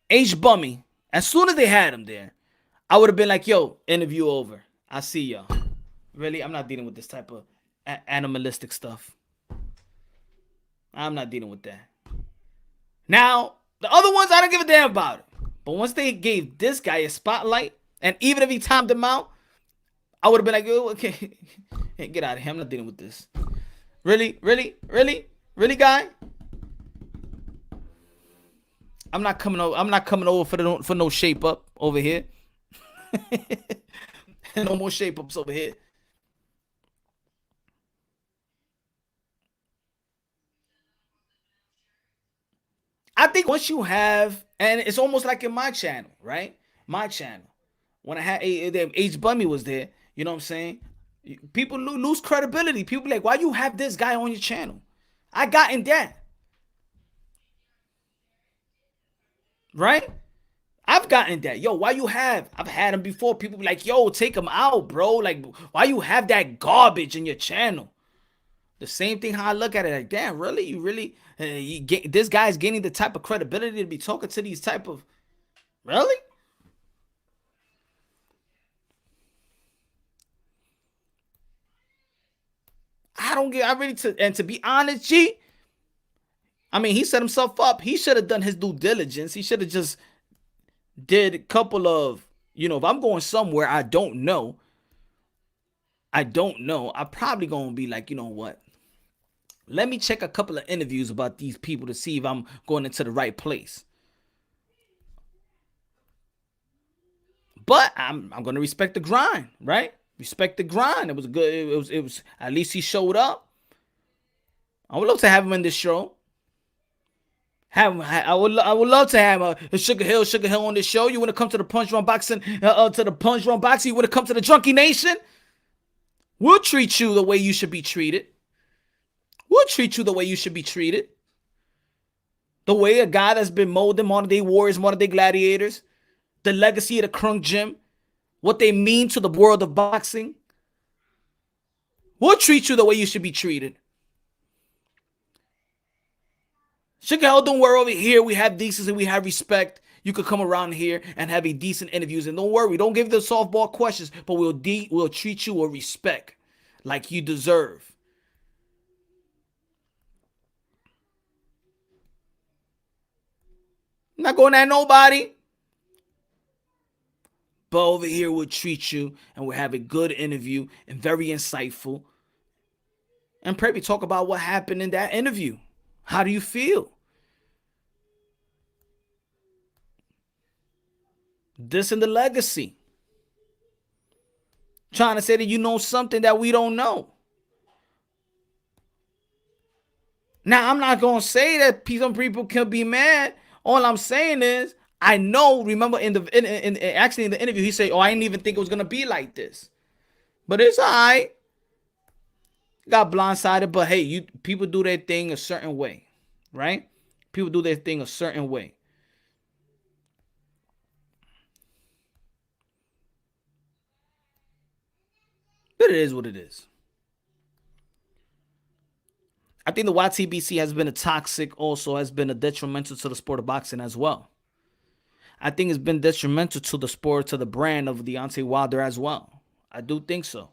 H Bummy, as soon as they had him there, I would have been like, yo, interview over. I see y'all. Really? I'm not dealing with this type of animalistic stuff. I'm not dealing with that. Now, the other ones, I don't give a damn about it. But once they gave this guy a spotlight, and even if he timed him out, I would have been like, oh, okay, hey, get out of here. I'm not dealing with this. Really? Really? Really? Really, guy? I'm not coming over for no shape up over here. No more shape ups over here. I think once you have, and it's almost like in my channel, right? My channel. When I had H Bummy was there, you know what I'm saying? People lose credibility. People be like, why you have this guy on your channel? I got in that. Right? I've gotten that. Yo, why you have? I've had him before. People be like, yo, take him out, bro. Like, why you have that garbage in your channel? The same thing how I look at it. Like, damn, really? You really, this guy's gaining the type of credibility to be talking to these type of, really? And to be honest, G, I mean, he set himself up. He should have done his due diligence. He should have just did a couple of, if I'm going somewhere I don't know, I'm probably going to be like, you know what? Let me check a couple of interviews about these people to see if I'm going into the right place. But I'm going to respect the grind, right? Respect the grind. It was good. It was at least he showed up. I would love to have him in this show. I would love to have Sugar Hill on this show. You want to come to the Punch Run Boxing, You want to come to the Drunky Nation? We'll treat you the way you should be treated. The way a guy that's been molding modern day warriors, modern day gladiators, the legacy of the Krunk Gym, what they mean to the world of boxing. We'll treat you the way you should be treated. Sugar Hill, don't worry, over here we have decency, we have respect. You could come around here and have a decent interviews. And don't worry, don't give the softball questions, but we'll treat you with respect like you deserve. I'm not going at nobody. But over here, we'll treat you and we'll have a good interview and very insightful. And probably talk about what happened in that interview. How do you feel? This and the legacy. Trying to say that you know something that we don't know. Now, I'm not going to say that some people can be mad. All I'm saying is, I know, remember in the interview, he said, oh, I didn't even think it was going to be like this. But it's all right. Got blindsided, but hey, people do their thing a certain way, right? People do their thing a certain way. But it is what it is. I think the YTBC has been has been a detrimental to the sport of boxing as well. I think it's been detrimental to the sport, to the brand of Deontay Wilder as well. I do think so.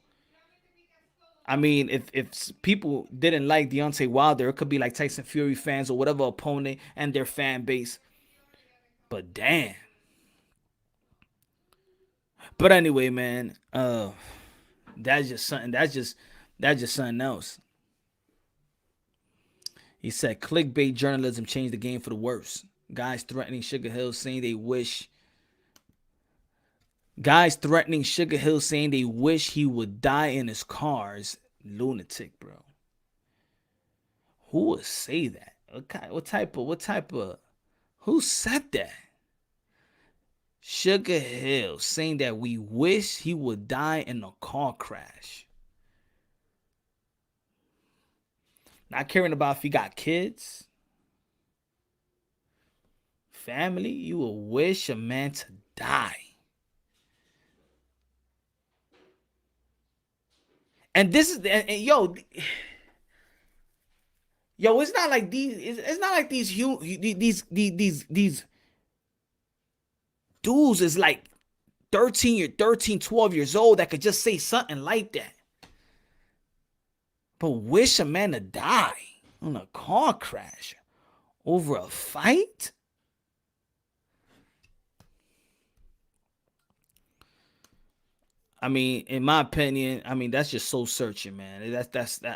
I mean, if people didn't like Deontay Wilder, it could be like Tyson Fury fans or whatever opponent and their fan base. But damn. But anyway, man, that's just something else. He said clickbait journalism changed the game for the worse. Guys threatening Sugar Hill saying they wish he would die in his cars. Lunatic, bro. Who would say that? What type of, who said that? Sugar Hill saying that we wish he would die in a car crash. Not caring about if he got kids, family. You will wish a man to die. And this is yo, it's not like it's not like these dudes is like 12 years old that could just say something like that. But wish a man to die on a car crash over a fight? I mean, in my opinion, I mean, that's just soul searching, man.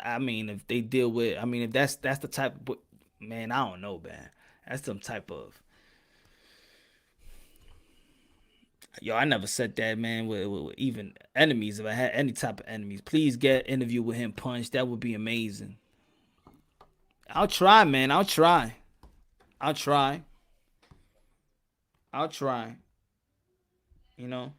I mean, if they deal with, I mean, if that's the type of, man, I don't know, man. That's some type of, yo, I never said that, man, with even enemies. If I had any type of enemies, please get an interview with him, Punch. That would be amazing. I'll try, man. I'll try. You know?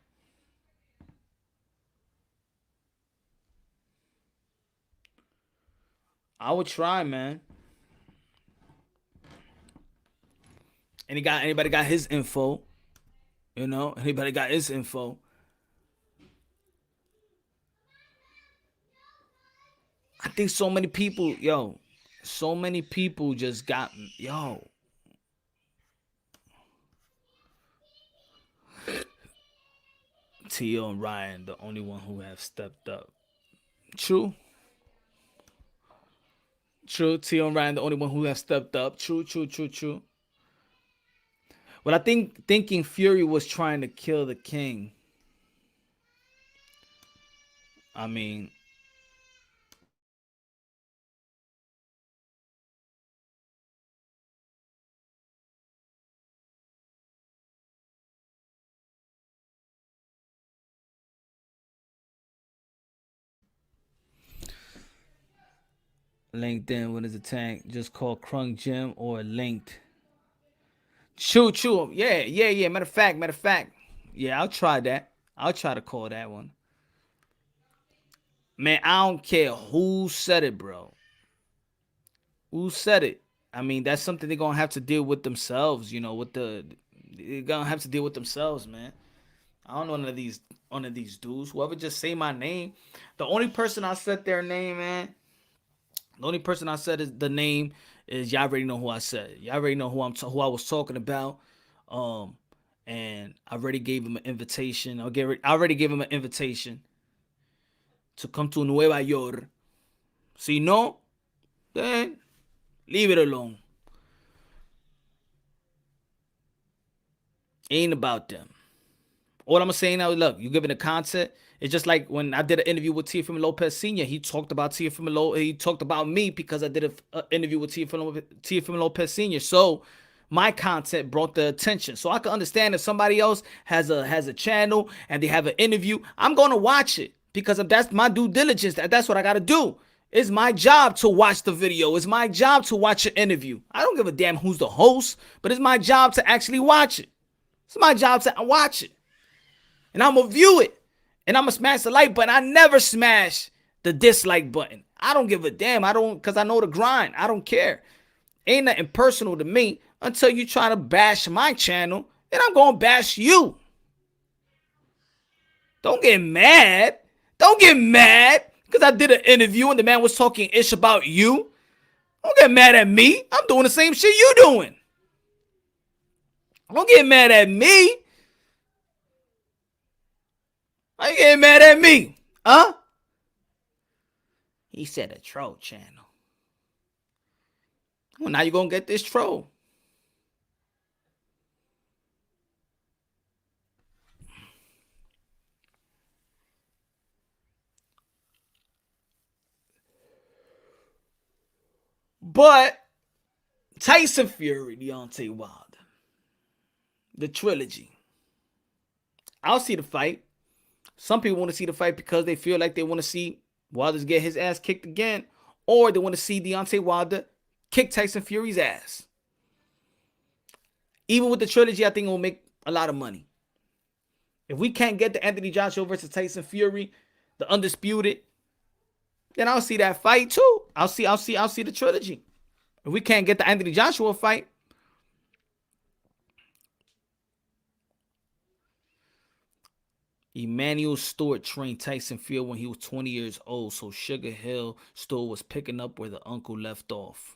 I would try, man. Anybody got his info? You know, anybody got his info? I think so many people just got, T.O. and Ryan, the only one who have stepped up. True. T.O. and Ryan, the only one who have stepped up. True. Well, I thinking Fury was trying to kill the king. I mean, LinkedIn, what is a tank? Just call Krung Jim or linked. True. Yeah. Matter of fact. Yeah, I'll try that. I'll try to call that one. Man, I don't care who said it, bro. Who said it? I mean, that's something they're gonna have to deal with themselves, you know, they're gonna have to deal with themselves, man. I don't know none of these dudes. Whoever just say my name. The only person I said their name, man. The only person I said is the name is, y'all already know who I said. Y'all already know who I was talking about. And I already gave him an invitation. I already gave him an invitation to come to Nueva York. Si no, then leave it alone. Ain't about them. All I'm saying now, look, you giving the content. It's just like when I did an interview with Teofimo Lopez Sr. He talked about he talked about me because I did an interview with Teofimo Lopez Sr. So my content brought the attention. So I can understand if somebody else has a channel and they have an interview, I'm gonna watch it because that's my due diligence. That's what I gotta do. It's my job to watch the video. It's my job to watch an interview. I don't give a damn who's the host, but it's my job to actually watch it. It's my job to watch it. And I'm gonna view it. And I'm gonna smash the like button. I never smash the dislike button. I don't give a damn. Because I know the grind. I don't care. Ain't nothing personal to me until you try to bash my channel. Then I'm gonna bash you. Don't get mad. Don't get mad because I did an interview and the man was talking ish about you. Don't get mad at me. I'm doing the same shit you doing. Don't get mad at me. Why you getting mad at me? Huh? He said a troll channel. Well, now you're going to get this troll. But Tyson Fury, Deontay Wilder, the trilogy. I'll see the fight. Some people want to see the fight because they feel like they want to see Wilder get his ass kicked again, or they want to see Deontay Wilder kick Tyson Fury's ass. Even with the trilogy, I think it will make a lot of money. If we can't get the Anthony Joshua versus Tyson Fury, the undisputed, then I'll see that fight too. I'll see the trilogy. If we can't get the Anthony Joshua fight, Emmanuel Stewart trained Tyson Fury when he was 20 years old, so Sugar Hill Stewart was picking up where the uncle left off.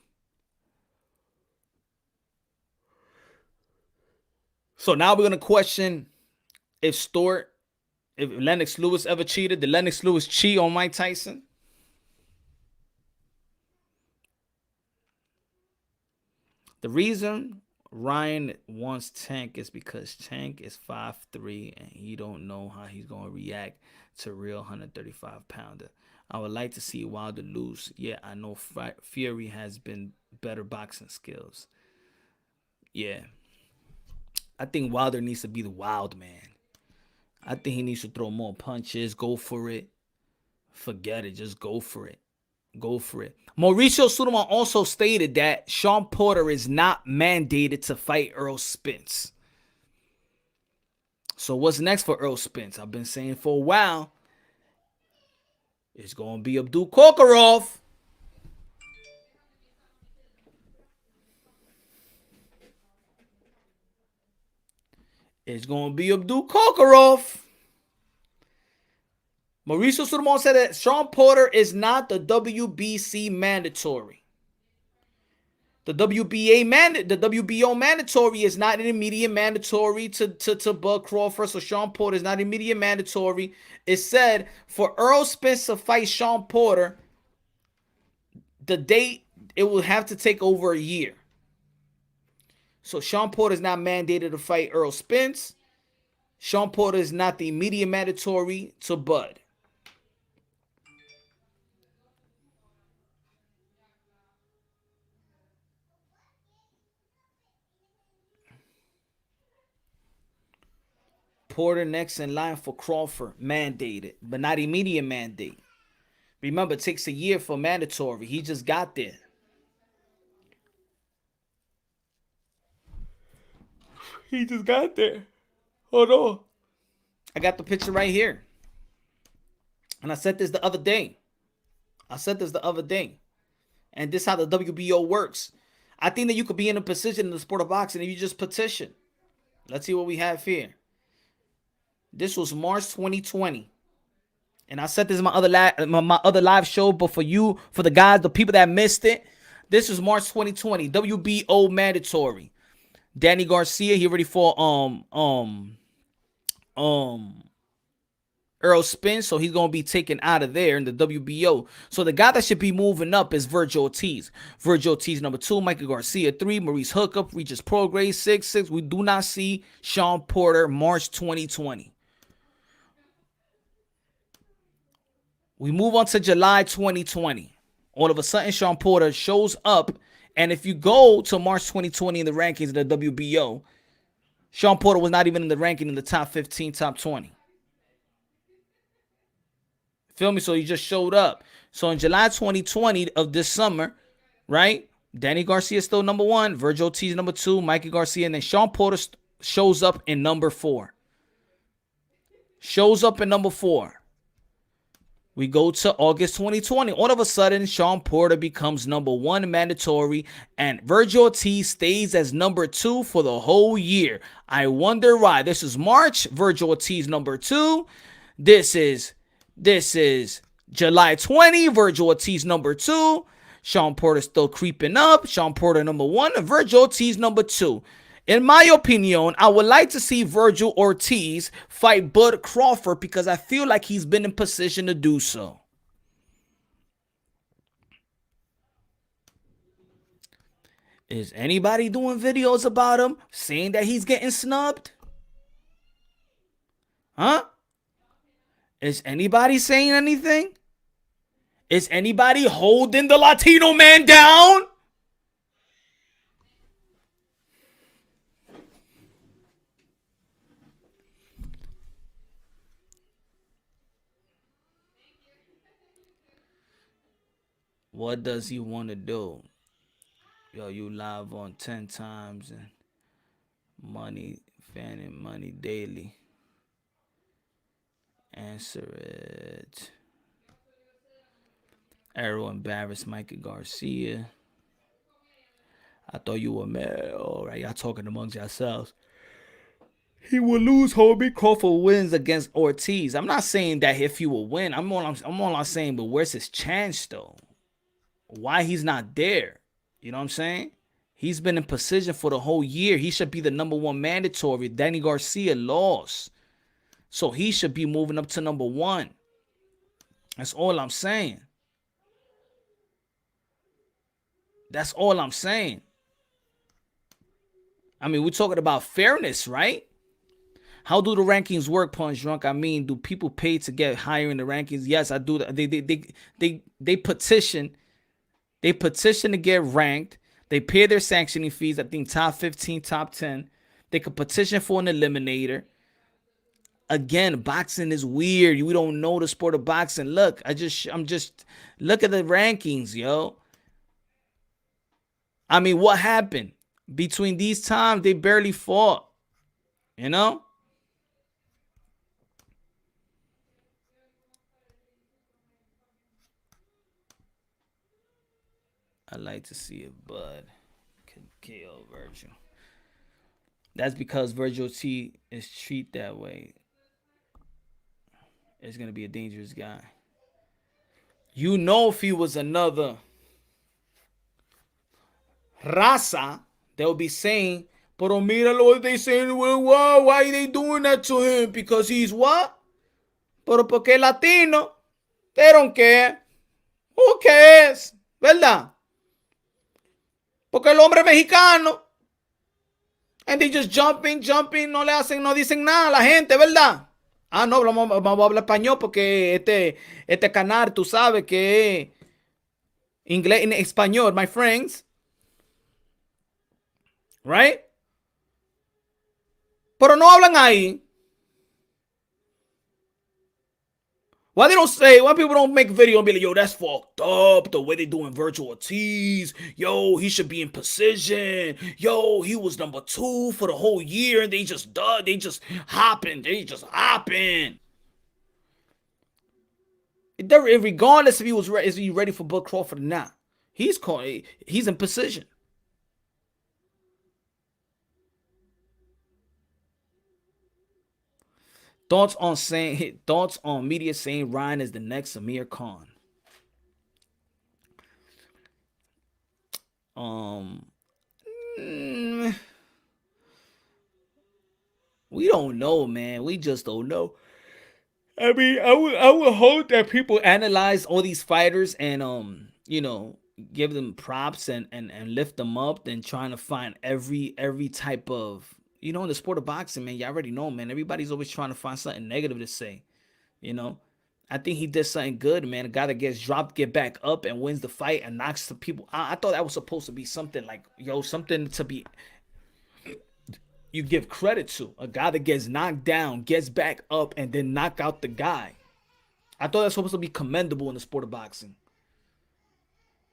So now we're gonna question if Lennox Lewis ever cheated. Did Lennox Lewis cheat on Mike Tyson? The reason Ryan wants Tank is because Tank is 5'3" and he don't know how he's going to react to a real 135-pounder. I would like to see Wilder lose. Yeah, I know Fury has been better boxing skills. Yeah. I think Wilder needs to be the wild man. I think he needs to throw more punches, go for it. Forget it, just go for it. Go for it. Mauricio Sulaimán also stated that Sean Porter is not mandated to fight Errol Spence. So what's next for Errol Spence? I've been saying for a while, it's going to be Abdul Kokorov. It's going to be Abdul Kokorov. Mauricio Sulaimán said that Sean Porter is not the WBC mandatory. The WBO mandatory is not an immediate mandatory to Bud Crawford. So Sean Porter is not immediate mandatory. It said for Errol Spence to fight Sean Porter, the date, it will have to take over a year. So Sean Porter is not mandated to fight Errol Spence. Sean Porter is not the immediate mandatory to Bud. Porter next in line for Crawford, mandated, but not immediate mandate. Remember, it takes a year for mandatory. He just got there. He just got there. Hold on. I got the picture right here. And I said this the other day. And this is how the WBO works. I think that you could be in a position in the sport of boxing and you just petition. Let's see what we have here. This was March 2020. And I said this in my other live show, but for you, for the guys, the people that missed it, this was March 2020. WBO mandatory. Danny Garcia, he already fought Errol Spence, so he's gonna be taken out of there in the WBO. So the guy that should be moving up is Virgil Ortiz. Virgil Ortiz number 2, Michael Garcia 3, Maurice Hookup, Regis Prograis 6. We do not see Sean Porter March 2020. We move on to July 2020. All of a sudden, Sean Porter shows up. And if you go to March 2020 in the rankings of the WBO, Sean Porter was not even in the ranking in the top 15, top 20. Feel me? So he just showed up. So in July 2020 of this summer, right? Danny Garcia is still number 1. Virgil Ortiz number 2. Mikey Garcia. And then Sean Porter shows up in number 4. We go to August 2020. All of a sudden, Sean Porter becomes number 1 mandatory, and Virgil Ortiz stays as number 2 for the whole year. I wonder why. This is March. Virgil Ortiz number 2. This is July 20. Virgil Ortiz number 2. Sean Porter still creeping up. Sean Porter number 1. Virgil Ortiz number 2. In my opinion, I would like to see Virgil Ortiz fight Bud Crawford because I feel like he's been in position to do so. Is anybody doing videos about him saying that he's getting snubbed? Huh? Is anybody saying anything? Is anybody holding the Latino man down? What does he want to do? Yo, you live on 10 times and money, fan and money daily. Answer it. Arrow embarrassed Mikey Garcia. I thought you were mad. All right, y'all talking amongst yourselves. He will lose, homie. Crawford wins against Ortiz. I'm not saying that if he will win. I'm all saying, but where's his chance though? Why he's not there? You know what I'm saying? He's been in position for the whole year. He should be the #1 mandatory. Danny Garcia lost, so he should be moving up to #1. That's all I'm saying. That's all I'm saying. I mean, we're talking about fairness, right? How do the rankings work, Punch Drunk? I mean, do people pay to get higher in the rankings? Yes, I do. They petition. They petition to get ranked. They pay their sanctioning fees. I think top 15, top 10. They could petition for an eliminator. Again, boxing is weird. We don't know the sport of boxing. Look, I'm just look at the rankings, yo. I mean, what happened between these times? They barely fought, you know. I'd like to see if Bud can KO Virgil. That's because Virgil T is treated that way. It's going to be a dangerous guy. You know, if he was another raza, they'll be saying, pero míralo, they saying, well, why are they doing that to him? Because he's what? Pero porque Latino. They don't care. Who cares? ¿Verdad? Porque el hombre mexicano. And they just jumping, no le hacen, no dicen nada a la gente, ¿verdad? Ah, no, vamos a hablar español porque este canal, tú sabes que es inglés en español, my friends. Right? Pero no hablan ahí. Why people don't make video and be like, yo, that's fucked up, the way they doing Virgil Ortiz. Yo, he should be in position. Yo, he was #2 for the whole year, and they just hopping. Regardless if he was is he ready for Bud Crawford or not. He's in position. Thoughts on media saying Ryan is the next Amir Khan. We don't know, man. We just don't know. I mean, I would hope that people analyze all these fighters and give them props and lift them up than trying to find every type of, in the sport of boxing, man. You already know, man. Everybody's always trying to find something negative to say. I think he did something good, man. A guy that gets dropped, get back up and wins the fight and knocks the people out. I thought that was supposed to be something like, something to be, you give credit to. A guy that gets knocked down, gets back up, and then knock out the guy. I thought that's supposed to be commendable in the sport of boxing.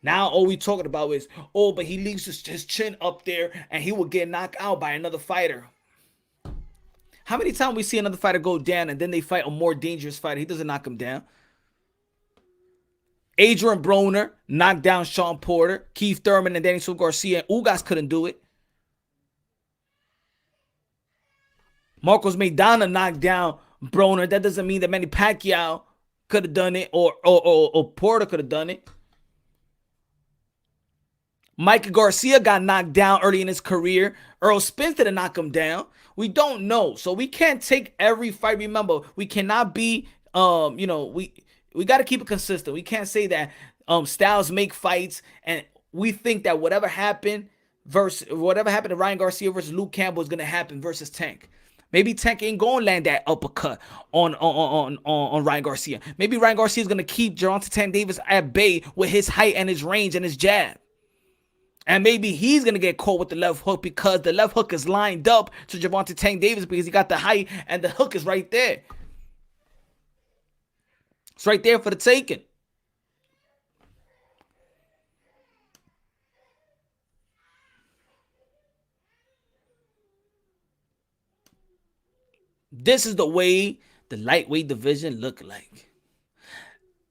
Now all we talking about is, but he leaves his chin up there and he will get knocked out by another fighter. How many times we see another fighter go down and then they fight a more dangerous fighter? He doesn't knock him down. Adrian Broner knocked down Sean Porter. Keith Thurman and Daniel Garcia and Ugas couldn't do it. Marcos Maidana knocked down Broner. That doesn't mean that Manny Pacquiao could have done it or Porter could have done it. Mike Garcia got knocked down early in his career. Earl Spence didn't knock him down. We don't know. So we can't take every fight. Remember, we cannot be, we got to keep it consistent. We can't say that styles make fights and we think that whatever happened to Ryan Garcia versus Luke Campbell is going to happen versus Tank. Maybe Tank ain't going to land that uppercut on Ryan Garcia. Maybe Ryan Garcia is going to keep Gervonta Tank Davis at bay with his height and his range and his jab. And maybe he's going to get caught with the left hook because the left hook is lined up to Gervonta Tank Davis because he got the height and the hook is right there. It's right there for the taking. This is the way the lightweight division look like.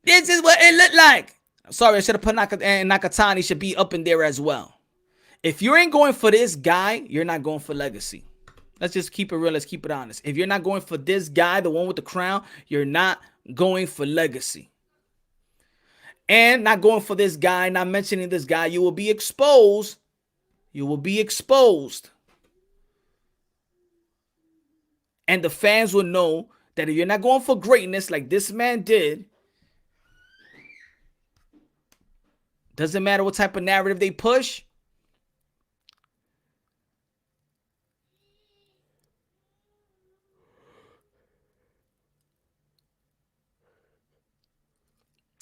This is what it looked like. Sorry, I should have put Nakatani should be up in there as well. If you ain't going for this guy, you're not going for legacy. Let's just keep it real. Let's keep it honest. If you're not going for this guy, the one with the crown, you're not going for legacy. And not going for this guy, not mentioning this guy, you will be exposed. You will be exposed. And the fans will know that if you're not going for greatness like this man did, doesn't matter what type of narrative they push,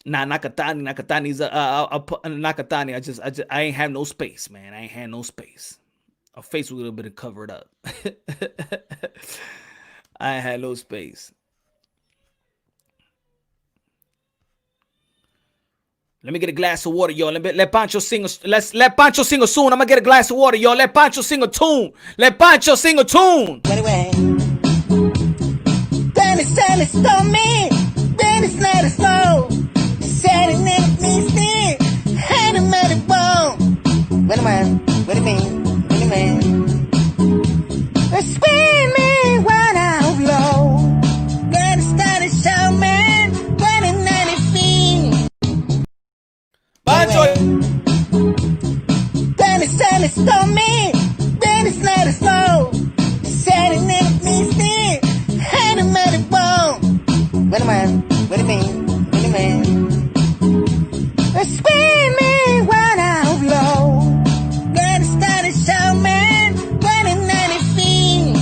Nakatani's Nakatani. I ain't have no space, man. I ain't had no space. Our face was a little bit covered up. I ain't had no space. Let me get a glass of water, y'all. Let Pancho sing. Let Pancho sing a tune. I'm gonna get a glass of water, y'all. Let Pancho sing a tune. Let Pancho sing a tune. Anyway, Dennis told me, Dennis let us know. Said it never means me. Had him at the bone. Wait a minute. What do you mean? What do you mean? Screaming when I'm low. Then it started showing when it anything. Pancho. Dennis told me. Dennis let us know. Said it never means me. Had him at the bone. Wait a minute. What do you mean? What do you mean? Screaming when I'm low. Then it started showing when it anything.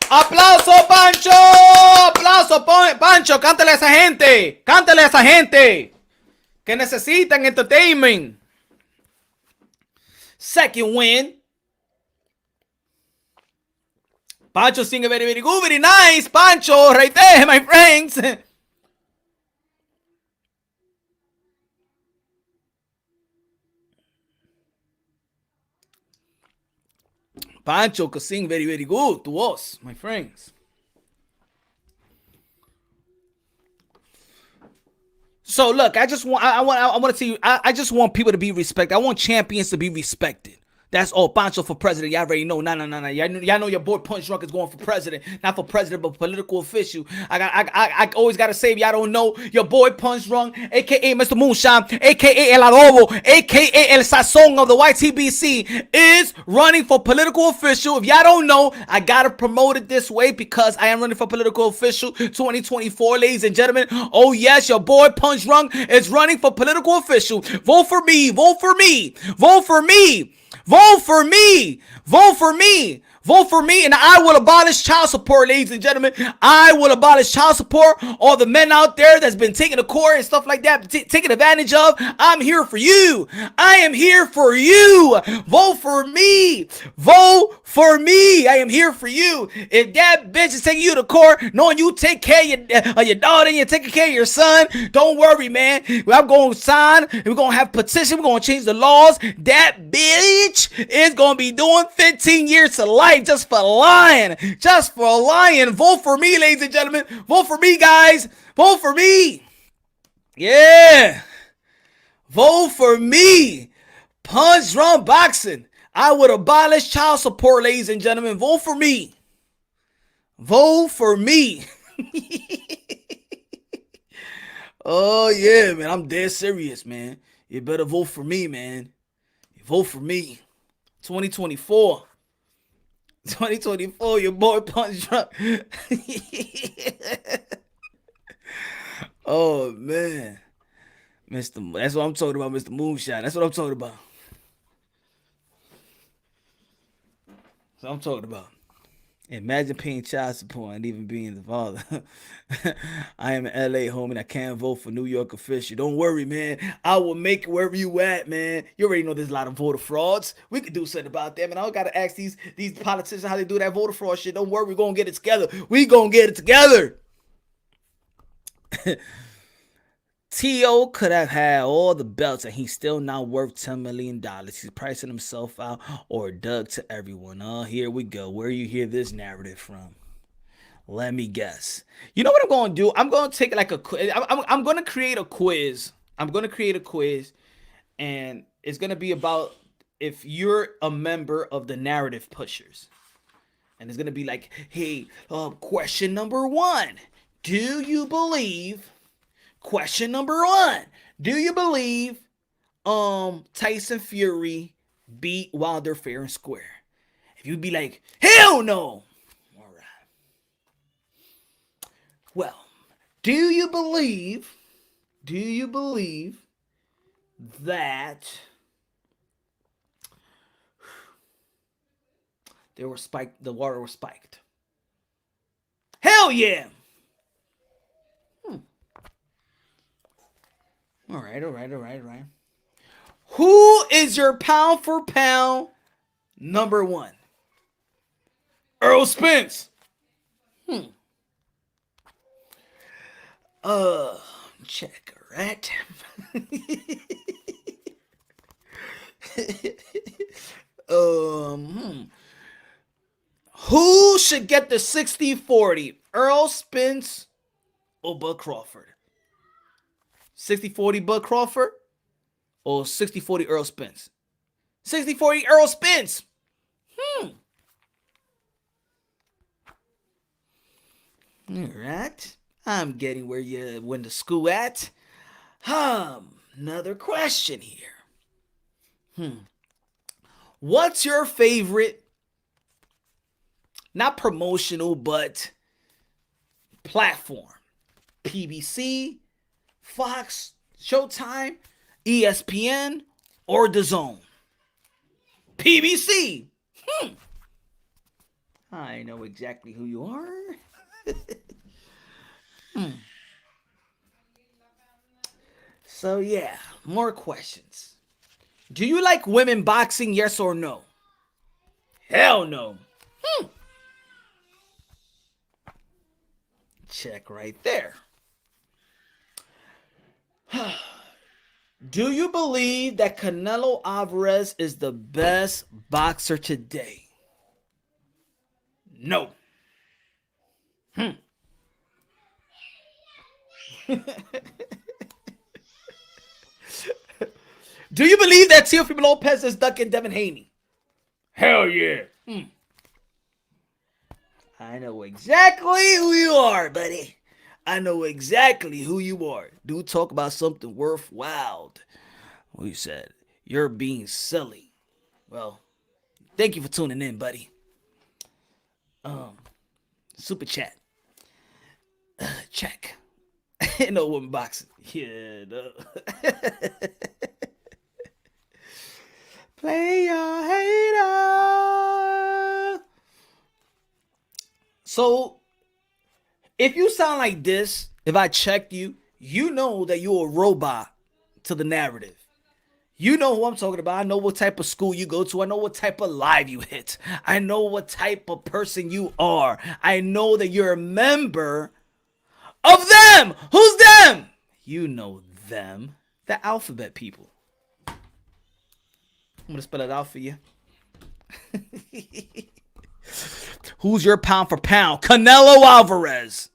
¡Aplauso, Pancho! ¡Aplauso, Pancho! ¡Cántale a esa gente! ¡Cántale a esa gente! Que necesitan entertainment. Second win. Pancho singing very, very good. Very nice. Pancho, right there, my friends. Pancho could sing very, very good to us, my friends. So look, I want to tell you, I just want people to be respected. I want champions to be respected. That's all. Pancho for president. Y'all already know. Nah. Y'all know your boy Punch Drunk is going for president. Not for president, but political official. I always got to say, if y'all don't know, your boy Punch Drunk, a.k.a. Mr. Moonshine, a.k.a. El Adobo, a.k.a. El Sazón of the YTBC, is running for political official. If y'all don't know, I got to promote it this way because I am running for political official 2024, ladies and gentlemen. Oh, yes, your boy Punch Drunk is running for political official. Vote for me. Vote for me. Vote for me. Vote for me. Vote for me. Vote for me, and I will abolish child support, ladies and gentlemen. I will abolish child support. All the men out there that's been taking to court and stuff like that, taking advantage of, I'm here for you. I am here for you. Vote for me. Vote for me. I am here for you. If that bitch is taking you to court, knowing you take care of your daughter and you're taking care of your son, don't worry, man. I'm going to sign. We're going to have petition. We're going to change the laws. That bitch is going to be doing 15 years to life. Just for lying. Just for lying. Vote for me, ladies and gentlemen. Vote for me, guys. Vote for me. Yeah. Vote for me. Punch Drunk Boxing. I would abolish child support, ladies and gentlemen. Vote for me. Vote for me. Oh, yeah, man. I'm dead serious, man. You better vote for me, man. Vote for me. 2024. 2024, your boy Punch Drunk. Oh, man. That's what I'm talking about, Mr. Moonshine. That's what I'm talking about. That's what I'm talking about. Imagine paying child support and even being the father. I am an LA homie and I can't vote for New York official. Don't worry, man. I will make it wherever you at, man. You already know there's a lot of voter frauds. We could do something about that, man. I don't got to ask these politicians how they do that voter fraud shit. Don't worry, we're going to get it together. We going to get it together. T.O. could have had all the belts and he's still not worth $10 million. He's pricing himself out or Doug to everyone. Oh, here we go. Where you hear this narrative from? Let me guess. You know what I'm going to do? I'm going to take like a quiz. I'm going to create a quiz. I'm going to create a quiz, and it's going to be about if you're a member of the narrative pushers. And it's going to be like, hey, question number 1. Do you believe, question number 1, do you believe Tyson Fury beat Wilder fair and square? If you'd be like, hell no. All right. Well, do you believe that the water was spiked? Hell yeah. All right. Who is your pound for pound number 1? Earl Spence. Check, right? Who should get the 60-40? Earl Spence or Bud Crawford? 60-40 Bud Crawford or 60-40 Earl Spence? 60-40 Earl Spence. All right. I'm getting where you went to school at. Another question here. What's your favorite, not promotional, but platform? PBC, Fox, Showtime, ESPN, or DAZN? PBC. I know exactly who you are. So yeah, more questions. Do you like women boxing? Yes or no? Hell no. Check right there. Do you believe that Canelo Alvarez is the best boxer today? No. Do you believe that Teofimo Lopez is ducking Devin Haney? Hell yeah. I know exactly who you are, buddy. I know exactly who you are. Do talk about something worthwhile. What you said? You're being silly. Well, thank you for tuning in, buddy. Super chat. Check. No woman boxing. Yeah, no. Play your hater. So, if you sound like this, if I checked you, you know that you're a robot to the narrative. You know who I'm talking about. I know what type of school you go to. I know what type of live you hit. I know what type of person you are. I know that you're a member of them. Who's them? You know them. The alphabet people. I'm going to spell it out for you. Who's your pound for pound? Canelo Alvarez.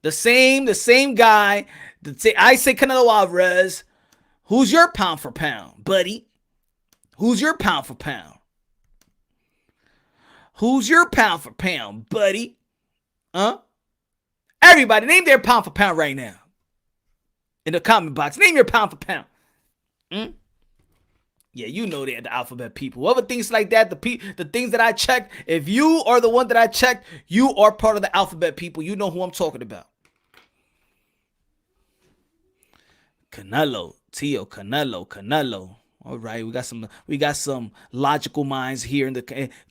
The same guy. I say Canelo Alvarez. Who's your pound for pound, buddy? Who's your pound for pound? Who's your pound for pound, buddy? Huh? Everybody, name their pound for pound right now. In the comment box, name your pound for pound. Yeah, you know they're the alphabet people. Other things like that, the things that I checked, if you are the one that I checked, you are part of the alphabet people. You know who I'm talking about. Canelo, Tio, Canelo. All right, we got some logical minds here in the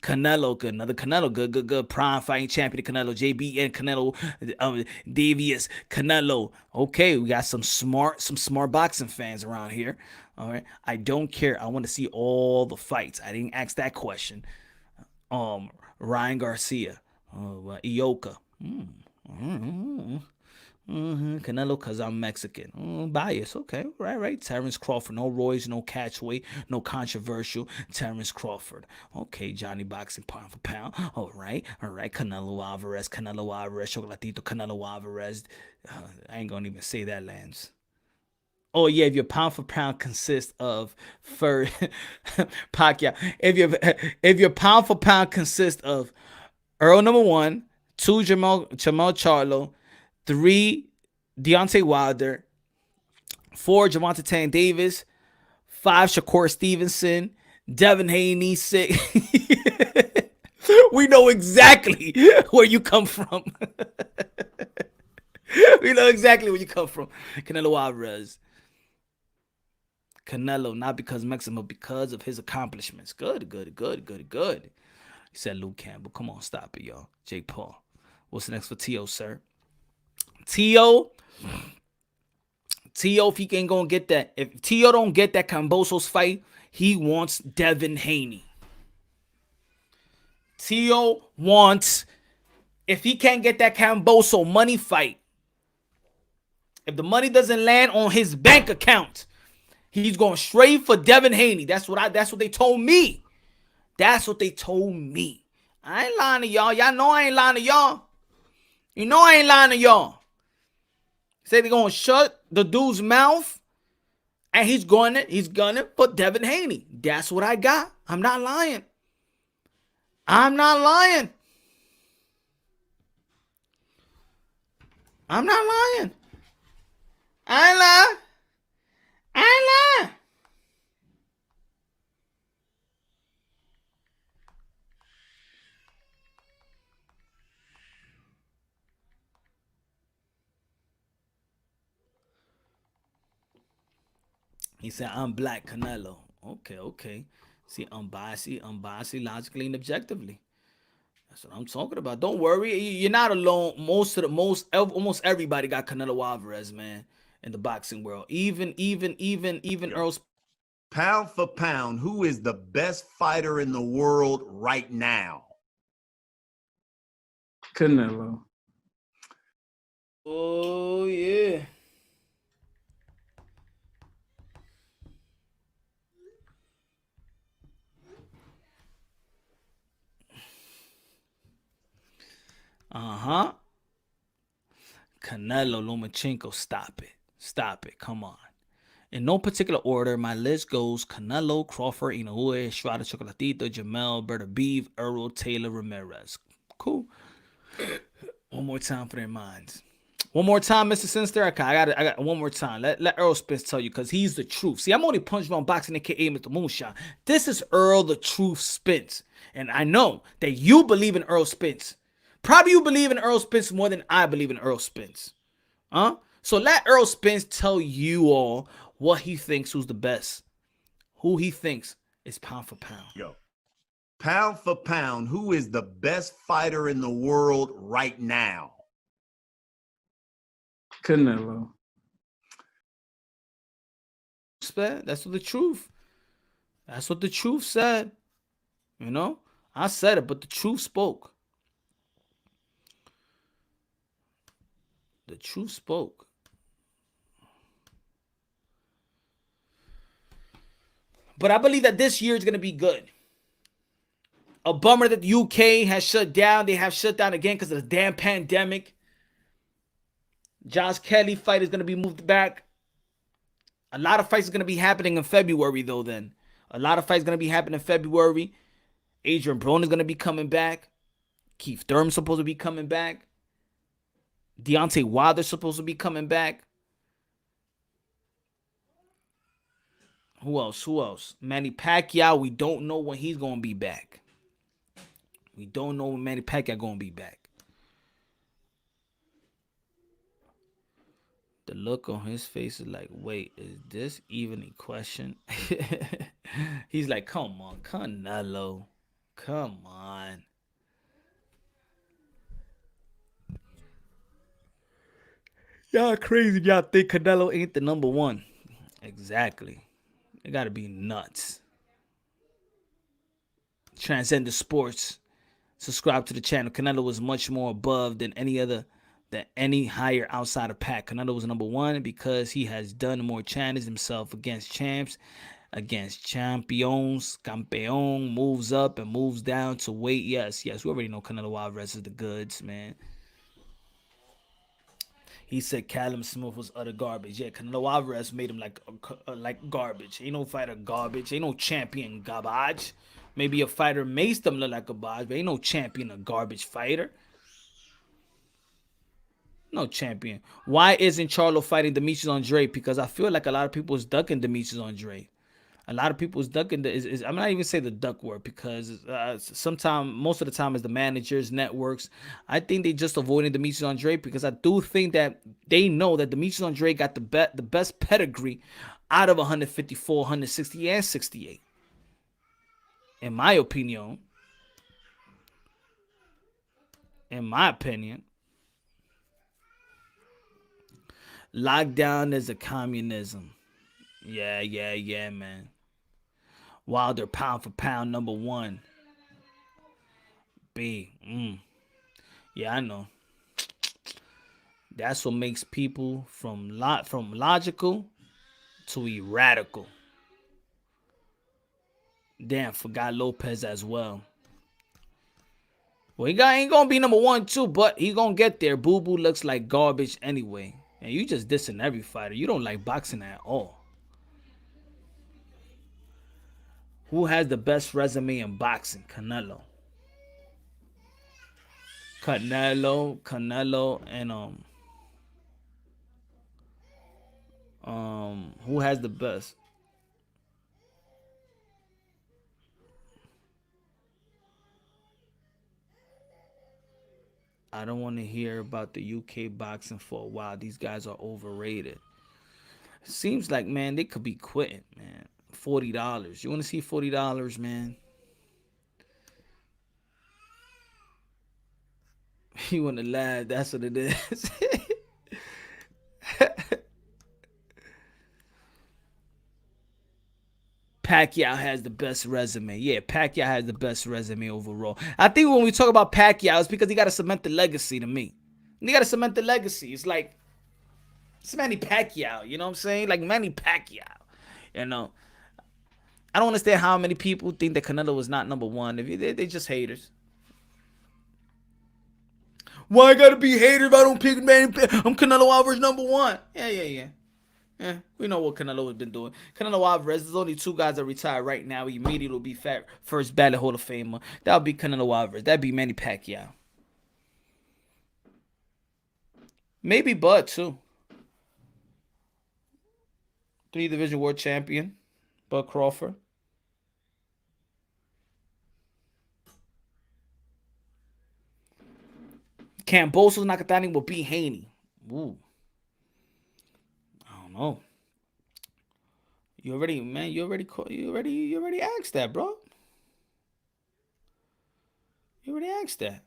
Canelo, good, another Canelo, good, prime fighting champion Canelo, JBN Canelo, Davies Canelo. Okay, we got some smart boxing fans around here. All right, I don't care. I want to see all the fights. I didn't ask that question. Ryan Garcia, Ioka. Canelo, because I'm Mexican. Bias. Okay. Right. Terrence Crawford. No Royce, no catchweight, no controversial. Terrence Crawford. Okay. Johnny Boxing pound for pound. All right. Canelo Alvarez. Chocolatito Canelo Alvarez. I ain't going to even say that, Lance. Oh yeah, if your pound for pound consists of Pacquiao, if your pound for pound consists of Earl number 1, 2 Jamal Charlo, 3 Deontay Wilder, 4 Gervonta Tank Davis, 5 Shakur Stevenson, Devin Haney, 6. We know exactly where you come from. We know exactly where you come from. Canelo Alvarez. Canelo, not because Mexican, but because of his accomplishments. Good. He said Luke Campbell. Come on, stop it, y'all. Jake Paul. What's next for T.O., sir? T.O., if he ain't gonna get that, if T.O. don't get that Kambosos fight, he wants Devin Haney. T.O. wants, if he can't get that Kamboso money fight, if the money doesn't land on his bank account, he's going straight for Devin Haney. That's what they told me. That's what they told me. I ain't lying to y'all. Y'all know I ain't lying to y'all. You know I ain't lying to y'all. Say they're going to shut the dude's mouth, and he's gonna put Devin Haney. That's what I got. I'm not lying. I'm not lying. I'm not lying. I ain't lying. I ain't lying. He said, I'm black Canelo. Okay. See, unbiased logically and objectively. That's what I'm talking about. Don't worry. You're not alone. Almost everybody got Canelo Alvarez, man, in the boxing world. Even Earl. Pound for pound, who is the best fighter in the world right now? Canelo. Oh, yeah. Canelo, Lomachenko, stop it. Come on. In no particular order, my list goes Canelo, Crawford, Inoue, Estrada, Chocolatito, Jamel, Beterbiev, Earl, Taylor, Ramirez. Cool. One more time for their minds. One more time, Mr. Sinister. Okay, I got one more time. Let Earl Spence tell you, because he's the truth. See, I'm only punching on boxing, aka Mr. Moonshot. This is Earl the Truth Spence. And I know that you believe in Earl Spence. Probably you believe in Earl Spence more than I believe in Earl Spence. So let Earl Spence tell you all what he thinks who's the best. Who he thinks is pound for pound. Yo. Pound for pound, who is the best fighter in the world right now? Canelo. That's what the truth. That's what the truth said. You know? I said it, but the truth spoke. The truth spoke. But I believe that this year is going to be good. A bummer that the UK has shut down. They have shut down again because of the damn pandemic. Josh Kelly fight is going to be moved back. A lot of fights are going to be happening in February, though, then. A lot of fights going to be happening in February. Adrian Broner is going to be coming back. Keith Thurman's supposed to be coming back. Deontay Wilder's supposed to be coming back. Who else? Manny Pacquiao, we don't know when he's going to be back. We don't know when Manny Pacquiao going to be back. The look on his face is like, wait, is this even a question? He's like, come on, Canelo. Come on. Y'all crazy if y'all think Canelo ain't the number one. Exactly. It got to be nuts. Transcend the sports. Subscribe to the channel. Canelo is much more above than any other than any higher outside of Pat. Canelo was number one because he has done more challenges himself against champs, against champions, campeón, moves up and moves down to weight. Yes, we already know Canelo Alvarez is the goods, man. He said Callum Smith was utter garbage. Yeah, Canelo Alvarez made him like garbage. Ain't no fighter garbage. Ain't no champion garbage. Maybe a fighter makes them look like a garbage, but ain't no champion a garbage fighter. No champion. Why isn't Charlo fighting Demetrius Andrade? Because I feel like a lot of people is ducking Demetrius Andrade. A lot of people is ducking I'm not even say the duck word because sometimes, most of the time, is the managers, networks. I think they just avoiding Demetrius Andrade because I do think that they know that Demetrius Andrade got the best pedigree out of 154, 160, and 68. In my opinion. Lockdown is a communism. Yeah, man. Wilder pound for pound number one. Yeah, I know. That's what makes people from logical to erratical. Damn, forgot Lopez as well. Well, he ain't gonna be number 1 too, but he gonna get there. Boo Boo looks like garbage anyway. And you just dissing every fighter. You don't like boxing at all. Who has the best resume in boxing? Canelo, and who has the best? I don't want to hear about the UK boxing for a while. These guys are overrated. Seems like, man, they could be quitting, man. $40. You want to see $40, man? You want to laugh? That's what it is. Pacquiao has the best resume. Yeah, Pacquiao has the best resume overall. I think when we talk about Pacquiao, it's because he got to cement the legacy to me. He got to cement the legacy. It's like, it's Manny Pacquiao. You know what I'm saying? Like Manny Pacquiao. You know? I don't understand how many people think that Canelo was not number 1. They're just haters. Why I gotta be haters if I don't pick Manny? I'm Canelo Alvarez number 1. Yeah. We know what Canelo has been doing. Canelo Alvarez, there's only 2 guys that retire right now. He immediately will be first ballot Hall of Famer. That would be Canelo Alvarez. That'd be Manny Pacquiao. Maybe Bud, too. 3-division world champion. Bud Crawford. Kambosos Nakatani will beat Haney. Ooh. I don't know. You already asked that, bro. You already asked that.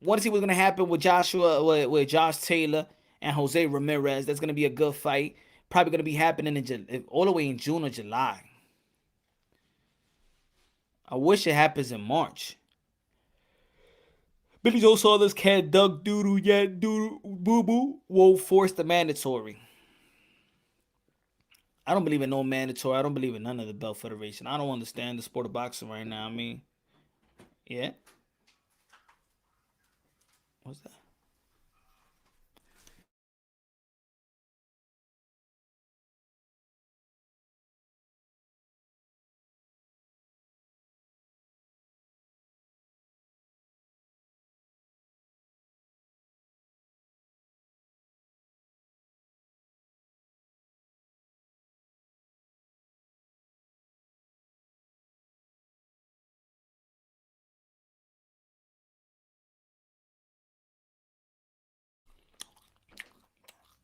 Want to see what's gonna happen with Josh Taylor and Jose Ramirez. That's gonna be a good fight. Probably gonna be happening all the way in June or July. I wish it happens in March. Billy Joe saw this cat duck doodle yet doodle boo boo won't force the mandatory. I don't believe in no mandatory. I don't believe in none of the belt federation. I don't understand the sport of boxing right now. I mean, yeah. What's that?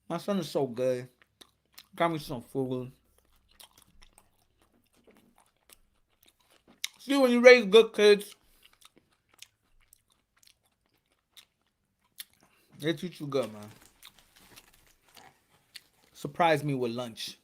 My son is so good. Got me some food. See, when you raise good kids, they teach you good, man. Surprise me with lunch.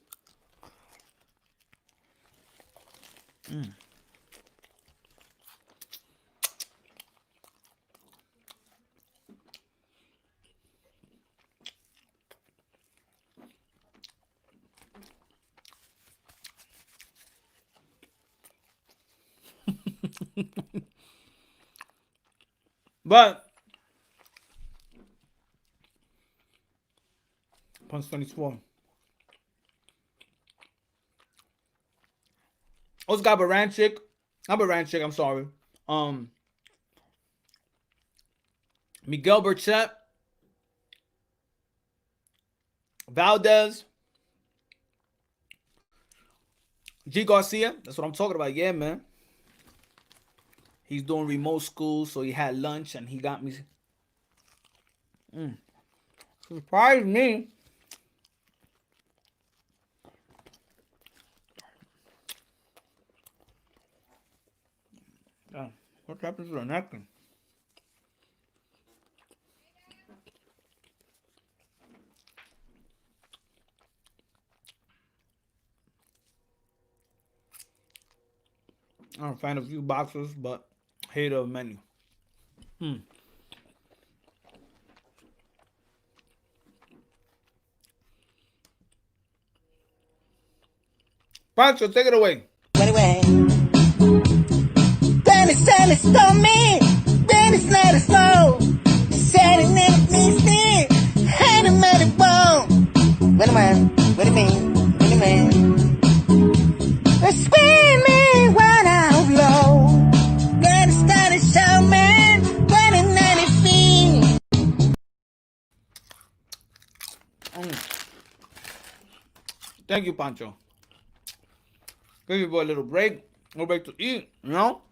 But Punch 24. Oscar Baranchik. Not Baranchik, I'm sorry. Miguel Burchett. Valdez. G Garcia. That's what I'm talking about. Yeah, man. He's doing remote school, so he had lunch and he got me. Surprised me. What happens to the napkin? I'm a fan of a few boxers, but hate of menu. Pancho, take it away. Anyway, then it's time to stop me. Then it's not a slow. Setting it means me. Had a many bone. Wait a minute. What do you mean? What do you mean? Spin me when I'm low. Then it's time to show me. When it's not a fiend. Thank you, Pancho. Give your boy a little break. Go back to eat, you know?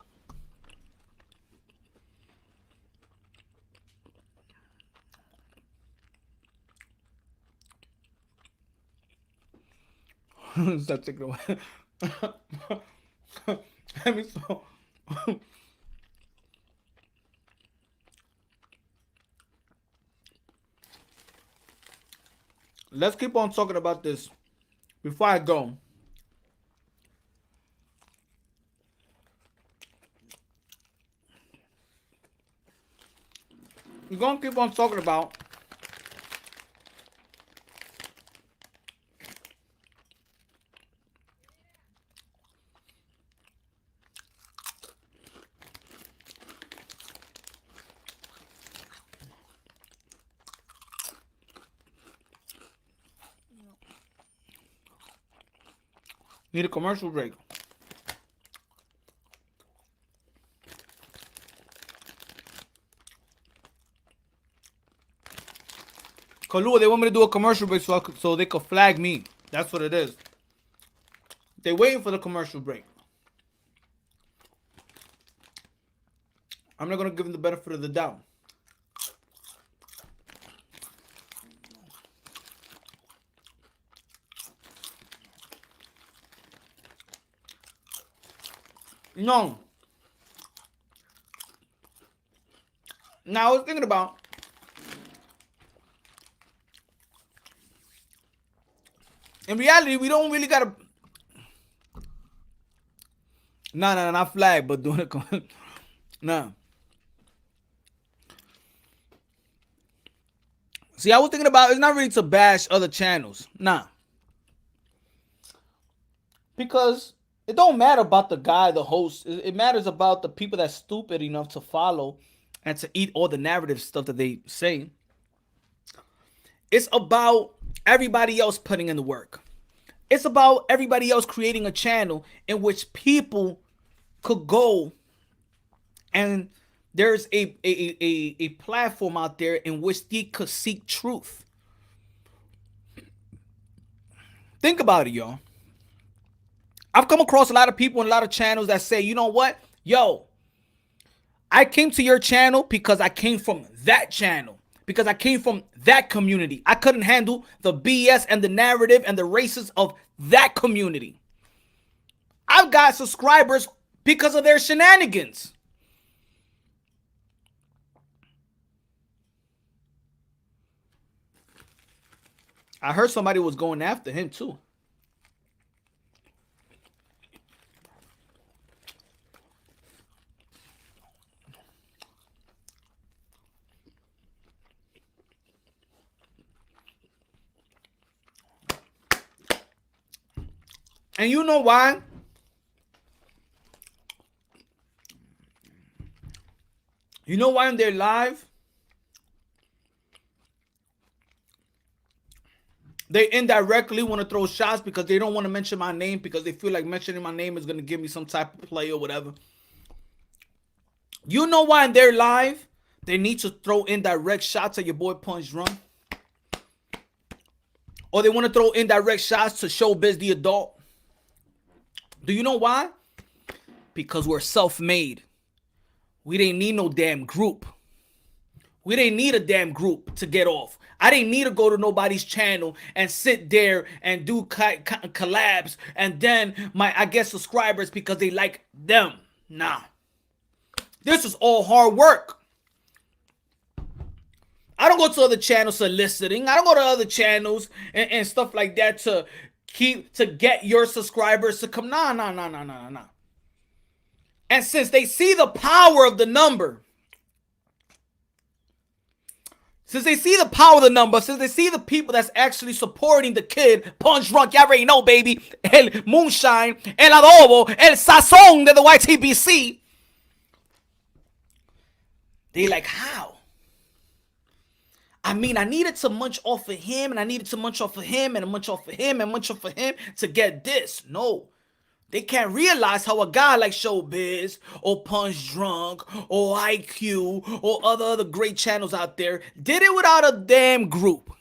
Stop taking away. Let me so. Let's keep on talking about this before I go. We're gonna keep on talking about need a commercial break. Kalua, they want me to do a commercial break so they could flag me. That's what it is. They're waiting for the commercial break. I'm not going to give them the benefit of the doubt. No. Now, I was thinking about in reality, we don't really gotta. No, not flag, but doing it. No. See, I was thinking about it's not really to bash other channels. Nah. Because it don't matter about the guy, the host. It matters about the people that's stupid enough to follow and to eat all the narrative stuff that they say. It's about everybody else putting in the work. It's about everybody else creating a channel in which people could go and there's a platform out there in which they could seek truth. Think about it, y'all. I've come across a lot of people and a lot of channels that say, you know what? Yo, I came to your channel because I came from that channel. Because I came from that community. I couldn't handle the BS and the narrative and the races of that community. I've got subscribers because of their shenanigans. I heard somebody was going after him too. And you know why? You know why when they're live, they indirectly want to throw shots because they don't want to mention my name because they feel like mentioning my name is going to give me some type of play or whatever. You know why in their live, they need to throw indirect shots at your boy Punch Drunk? Or they want to throw indirect shots to Showbiz the Adult? Do you know why? Because we're self-made. We didn't need no damn group. We didn't need a damn group to get off. I didn't need to go to nobody's channel and sit there and do collabs and then I get subscribers because they like them. Nah. This is all hard work. I don't go to other channels soliciting. I don't go to other channels and stuff like that to get your subscribers to come. Nah. And since they see the power of the number, since they see the the people that's actually supporting the kid, Punch Drunk, you already know, baby, el moonshine, el adobo, el sazón de the YTBC, they like, how? I mean, I needed to munch off of him, and I needed to munch off of him, and munch off of him, and munch off of him to get this. No. They can't realize how a guy like Showbiz or Punch Drunk or IQ or other great channels out there did it without a damn group.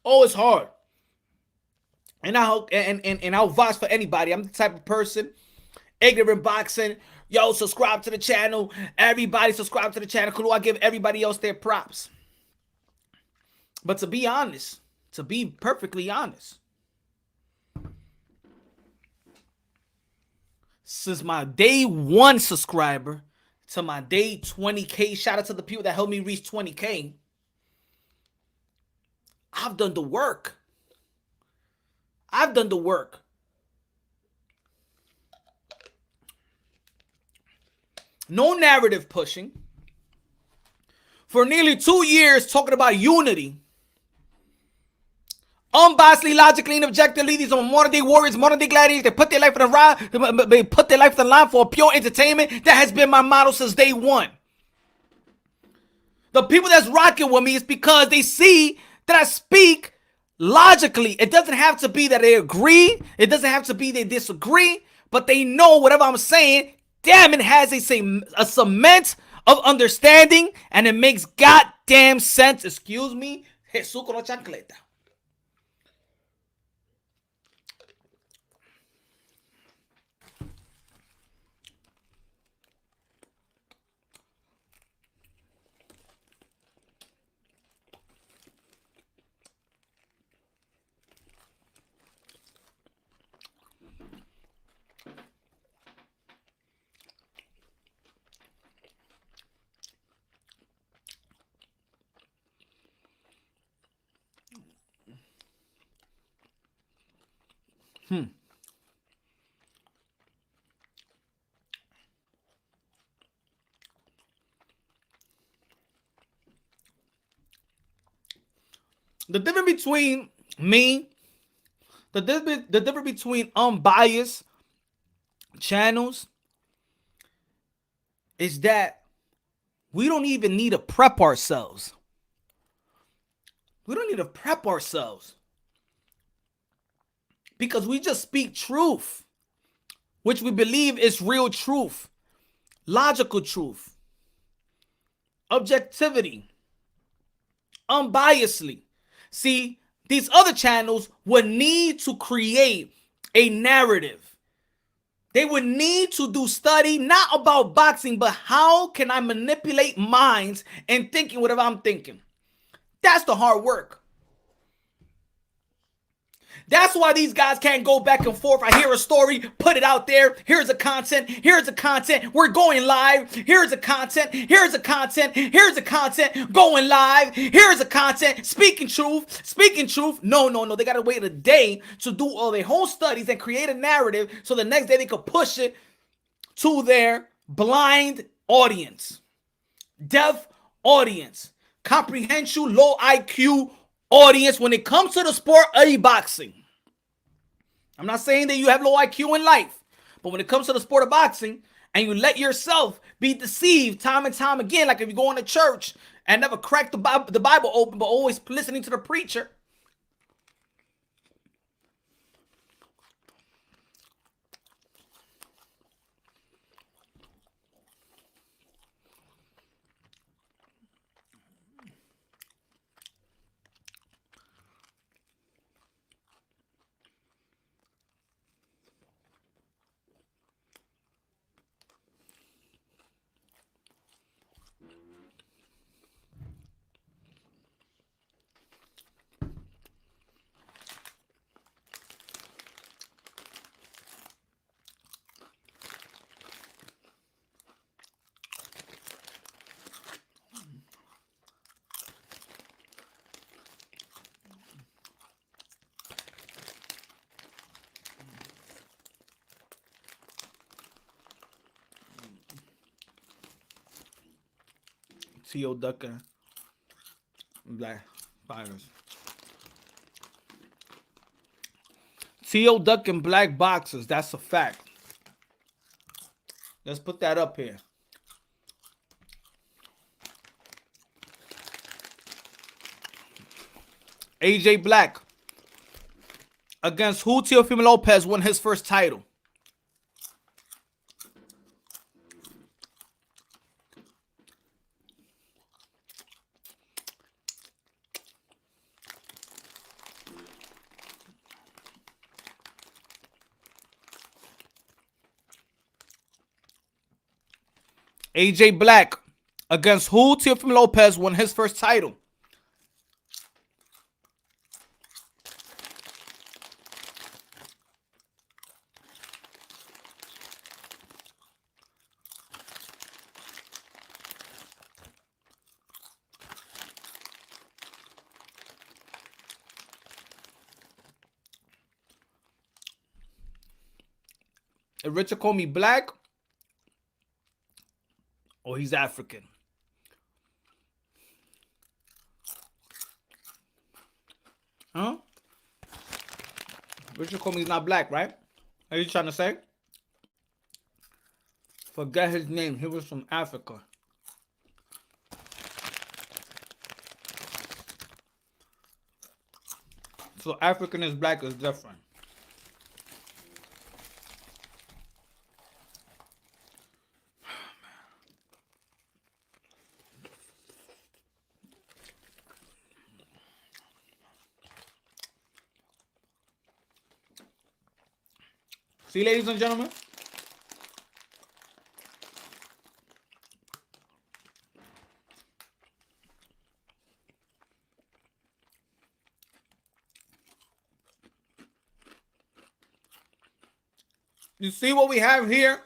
Oh, it's hard. And I'll vouch for anybody. I'm the type of person, ignorant boxing. Yo, subscribe to the channel. Everybody subscribe to the channel. Could I give everybody else their props? But to be honest, to be perfectly honest, since my day 1 subscriber to my day 20K, shout out to the people that helped me reach 20K, I've done the work. I've done the work. No narrative pushing. For nearly 2 years talking about unity. Unbiasedly, logically, and objectively, these are modern day warriors, modern day gladiators. They put their life on the line for pure entertainment. That has been my motto since day 1. The people that's rocking with me is because they see that I speak logically. It doesn't have to be that they agree. It doesn't have to be they disagree. But they know whatever I'm saying, damn, it has a cement of understanding, and it makes goddamn sense. Excuse me, Jesús con la chancleta. The difference between me, the difference between unbiased channels is that we don't even need to prep ourselves. We don't need to prep ourselves. Because we just speak truth, which we believe is real truth, logical truth, objectivity, unbiasedly. See, these other channels would need to create a narrative. They would need to do study, not about boxing, but how can I manipulate minds and thinking whatever I'm thinking. That's the hard work. That's why these guys can't go back and forth. I hear a story, put it out there. Here's the content. Here's the content. We're going live. Here's the content. Here's the content. Here's the content. Going live. Here's the content. Speaking truth. Speaking truth. No. They got to wait a day to do all their whole studies and create a narrative so the next day they could push it to their blind audience, deaf audience, comprehension, low IQ audience when it comes to the sport of boxing. I'm not saying that you have low IQ in life, but when it comes to the sport of boxing and you let yourself be deceived time and time again, like if you go into church and never crack the Bible open, but always listening to the preacher. T.O. Ducker, black fighters. T.O. Duck and black boxers. That's a fact. Let's put that up here. AJ Black against who? Teofimo Lopez won his first title. AJ Black against who? Teofimo Lopez won his first title. If Richard call me black, or he's African. Huh? Richard Comey's not black, right? Are you trying to say? Forget his name. He was from Africa. So African is black is different. See, ladies and gentlemen, you see what we have here?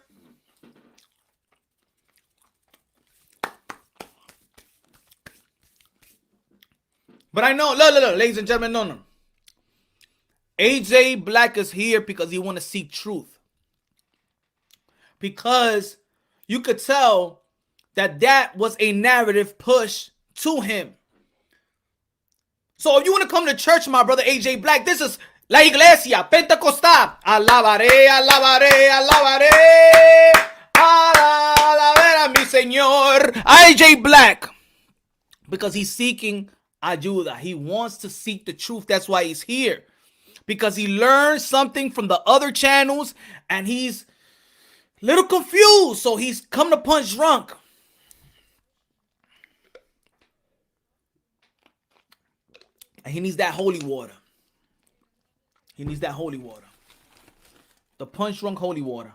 But I know, look, ladies and gentlemen, no. AJ Black is here because he want to seek truth. Because you could tell that was a narrative push to him. So if you want to come to church, my brother AJ Black, this is La Iglesia Pentecostal. Alabaré, alabaré, alabaré. Alabaré a mi Señor. AJ Black. Because he's seeking ayuda. He wants to seek the truth. That's why he's here. Because he learned something from the other channels and he's a little confused. So he's come to Punch Drunk. And he needs that holy water. He needs that holy water. The Punch Drunk holy water.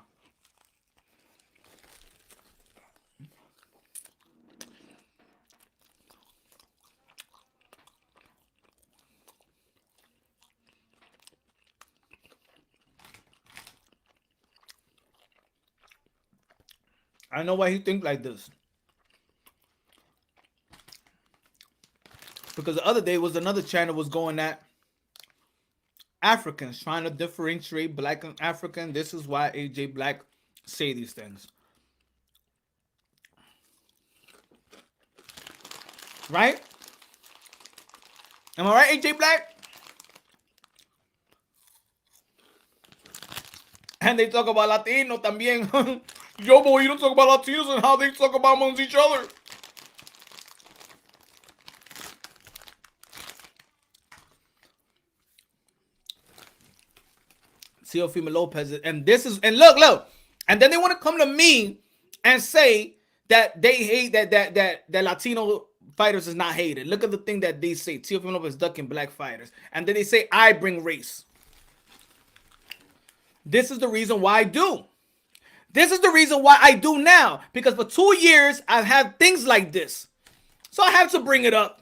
I know why he thinks like this. Because the other day was another channel was going at Africans, trying to differentiate black and African. This is why AJ Black say these things. Right? Am I right, AJ Black? And they talk about Latino también. Yo, boy, you don't talk about Latinos and how they talk about amongst each other. Teofimo Lopez, and this is, and look, and then they want to come to me and say that they hate that Latino fighters is not hated. Look at the thing that they say. Teofimo Lopez ducking black fighters, and then they say I bring race. This is the reason why I do. This is the reason why I do now, because for 2 years I've had things like this, so I have to bring it up.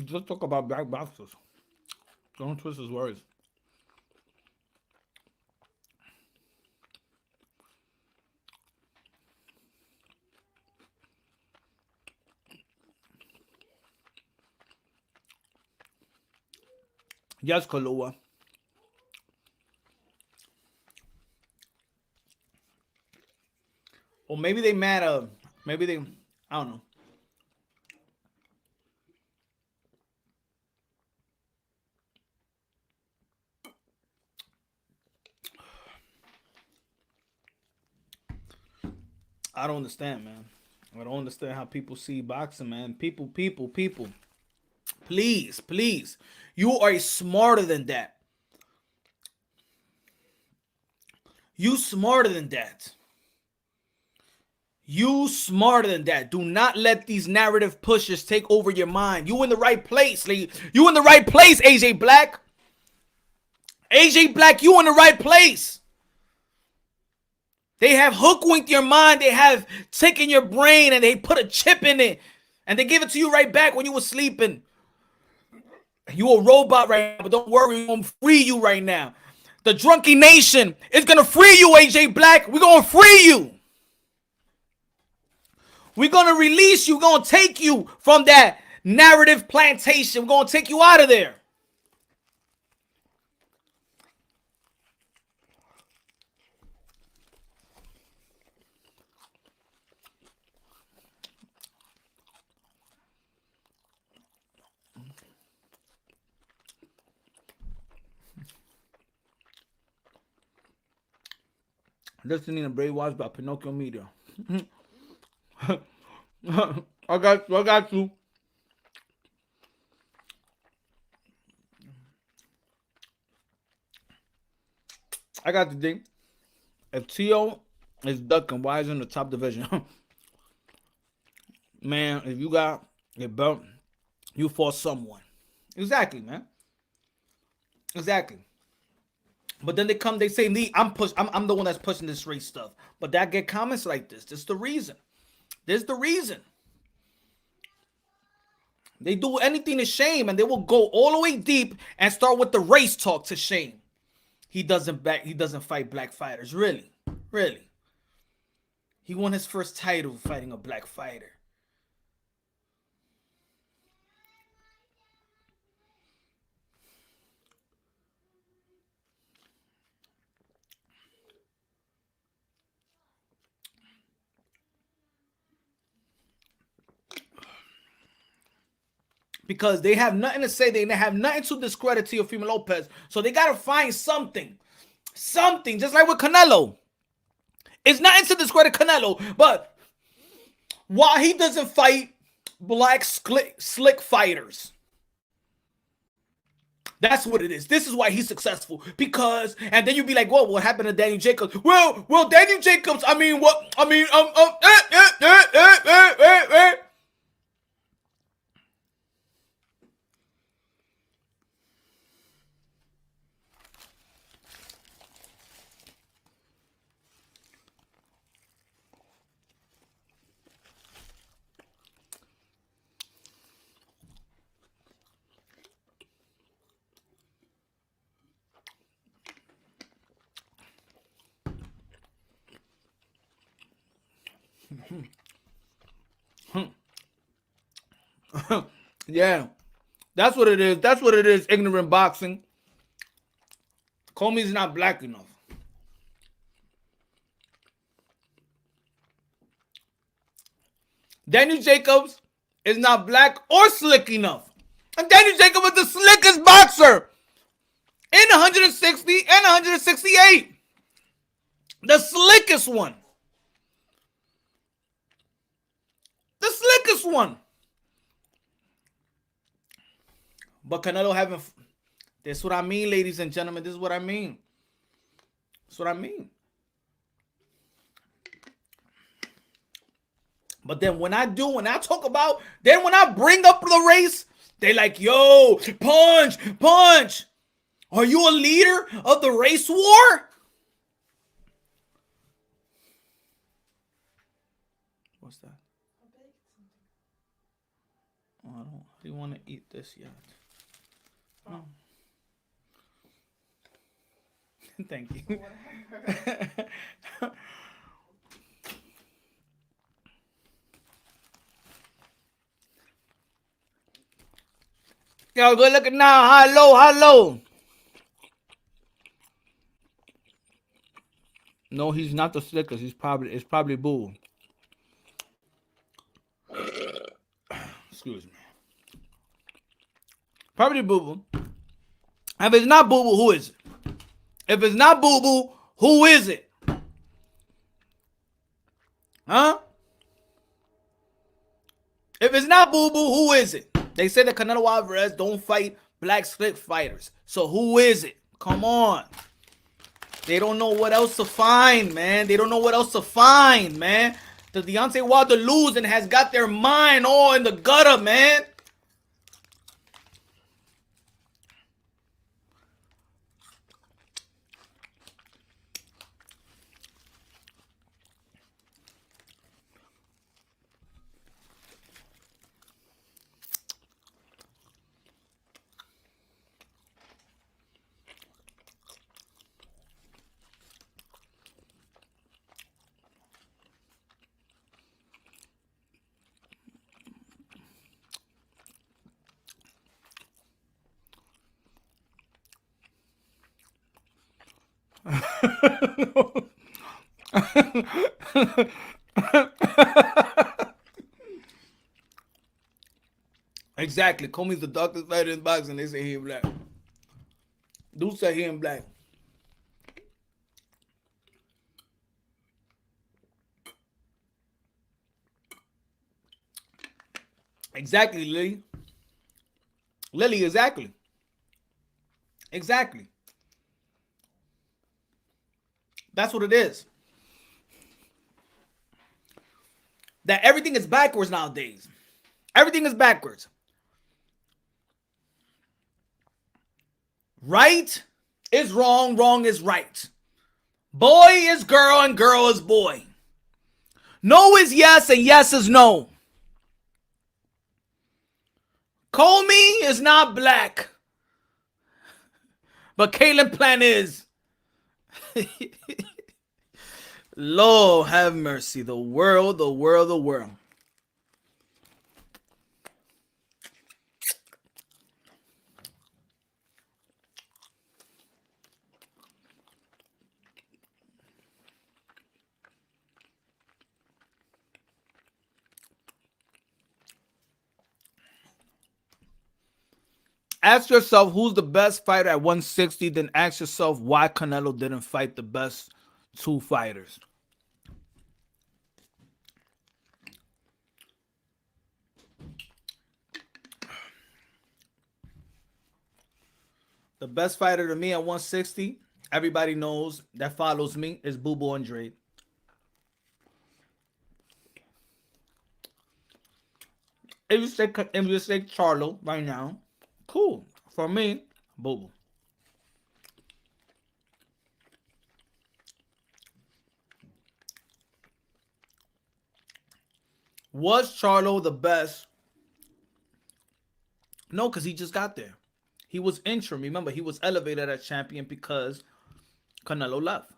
Just talk about black boxers. Don't twist his words. Yes, Kalua. Or maybe they mad. Maybe they, I don't know. I don't understand, man. I don't understand how people see boxing, man. People. Please. You are smarter than that. You smarter than that. You smarter than that. Do not let these narrative pushers take over your mind. You in the right place, Lee. You in the right place, AJ Black. AJ Black, you in the right place. They have hookwinked your mind. They have taken your brain and they put a chip in it. And they give it to you right back when you were sleeping. You a robot right now, but don't worry, we're going to free you right now. The Drunky Nation is going to free you, AJ Black. We're going to free you. We're going to release you. We're going to take you from that narrative plantation. We're going to take you out of there. Listening to Brainwashed by Pinocchio Media. I got you. I got the thing. If Tio is ducking, why is in the top division? Man, if you got a belt, you fought someone. Exactly, man. Exactly. But then they say, Lee, I'm the one that's pushing this race stuff. But I get comments like this. This is the reason. This is the reason. They do anything to shame, and they will go all the way deep and start with the race talk to shame. He doesn't fight black fighters. Really? He won his first title fighting a black fighter. Because they have nothing to say. They have nothing to discredit Teofimo Lopez. So they got to find something. Something. Just like with Canelo. It's nothing to discredit Canelo. But why he doesn't fight black slick fighters? That's what it is. This is why he's successful. Because, and then you'd be like, whoa, what happened to Daniel Jacobs? Well, Daniel Jacobs, Yeah, that's what it is. That's what it is. Ignorant boxing. Comey's not black enough. Daniel Jacobs is not black or slick enough. And Daniel Jacobs is the slickest boxer in 160 and 168. The slickest one. The slickest one. But Canelo haven't. That's what I mean, ladies and gentlemen. This is what I mean. That's what I mean. But then when I talk about, then when I bring up the race, they like, yo, punch. Are you a leader of the race war? What's that? Oh, I don't want to eat this yet. Oh. Thank you. Yo, good looking now. Hello. No, he's not the slickest. It's probably Boo. Excuse me. Probably Boo Boo. If it's not Boo Boo, who is it? If it's not Boo Boo, who is it? Huh? If it's not Boo Boo, who is it? They say that Canelo Alvarez don't fight black slick fighters. So who is it? Come on. They don't know what else to find, man. The Deontay Wilder losing has got their mind all in the gutter, man. Exactly. Comey's the darkest fighter in boxing. They say he ain't black. Dude say he ain't black. Exactly, Lily. Lily, exactly. Exactly. That's what it is. That everything is backwards nowadays. Everything is backwards. Right is wrong, wrong is right. Boy is girl, and girl is boy. No is yes, and yes is no. Comey is not black. But Caitlin Plant is. Lord have mercy. The world. Ask yourself who's the best fighter at 160, then ask yourself why Canelo didn't fight the best two fighters. The best fighter to me at 160, everybody knows that follows me, is Virgil Andrade. If you say Charlo right now, cool. For me, Virgil. Was Charlo the best? No, because he just got there. He was interim. Remember, he was elevated as champion because Canelo left.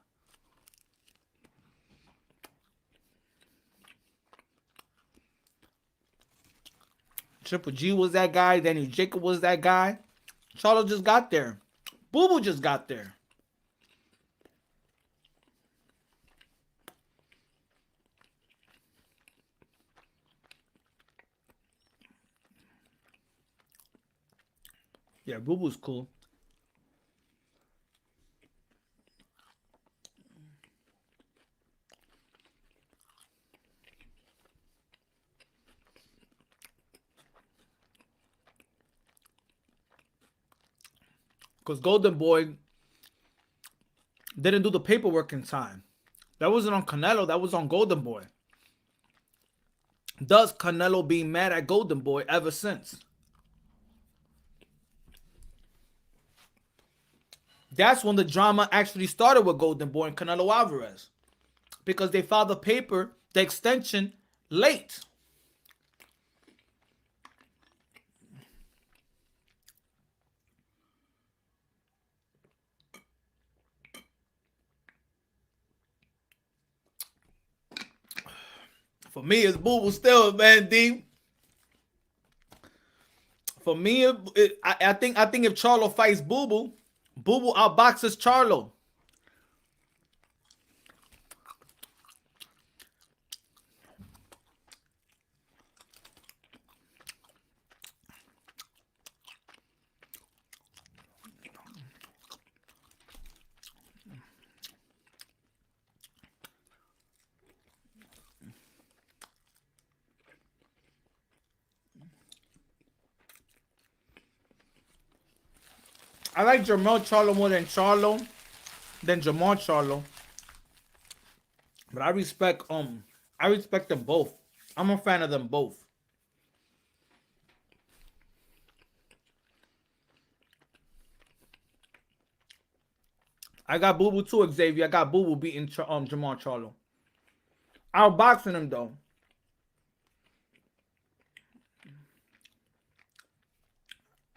Triple G was that guy. Daniel Jacob was that guy. Charlo just got there. Boo Boo just got there. Yeah, Boo Boo's cool. Because Golden Boy didn't do the paperwork in time. That wasn't on Canelo. That was on Golden Boy. Thus, Canelo being mad at Golden Boy ever since. That's when the drama actually started with Golden Boy and Canelo Alvarez. Because they filed the paper, the extension, late. For me, it's Boo Boo still, man, D. For me, I think if Charlo fights Boo Boo, Boo Boo outboxes Charlo. I like Jamal Charlo more than Jamal Charlo. But I respect them both. I'm a fan of them both. I got Boo Boo too, Xavier. I got Boo Boo beating Jamal Charlo. Outboxing him though.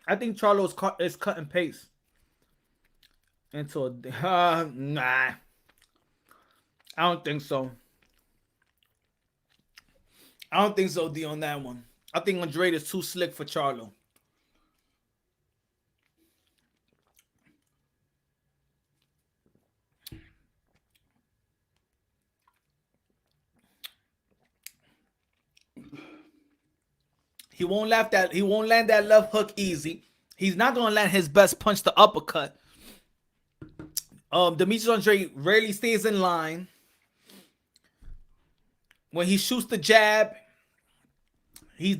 I think Charlo is cut and paste into a nah. I don't think so. I don't think so, D, on that one. I think Andrade is too slick for Charlo. He won't land that left hook easy. He's not gonna land his best punch, the uppercut. Demetrius Andrade rarely stays in line. When he shoots the jab, he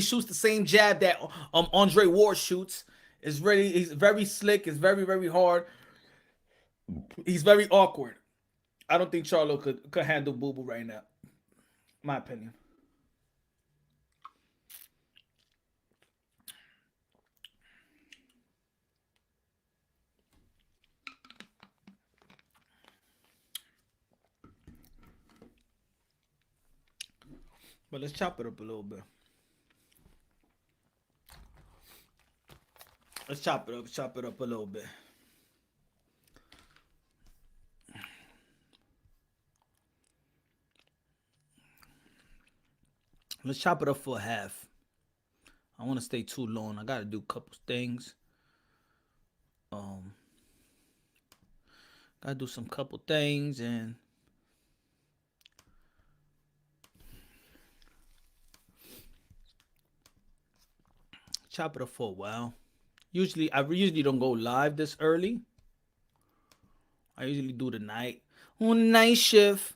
shoots the same jab that Andre Ward shoots. He's very slick. It's very, very hard. He's very awkward. I don't think Charlo could handle Boo Boo right now. My opinion. But let's chop it up a little bit. Let's chop it up a little bit. Let's chop it up for a half. I want to stay too long. I got to do a couple things. Got to do some couple things and chop it up for a while. I usually don't go live this early. I usually do the night. On night shift.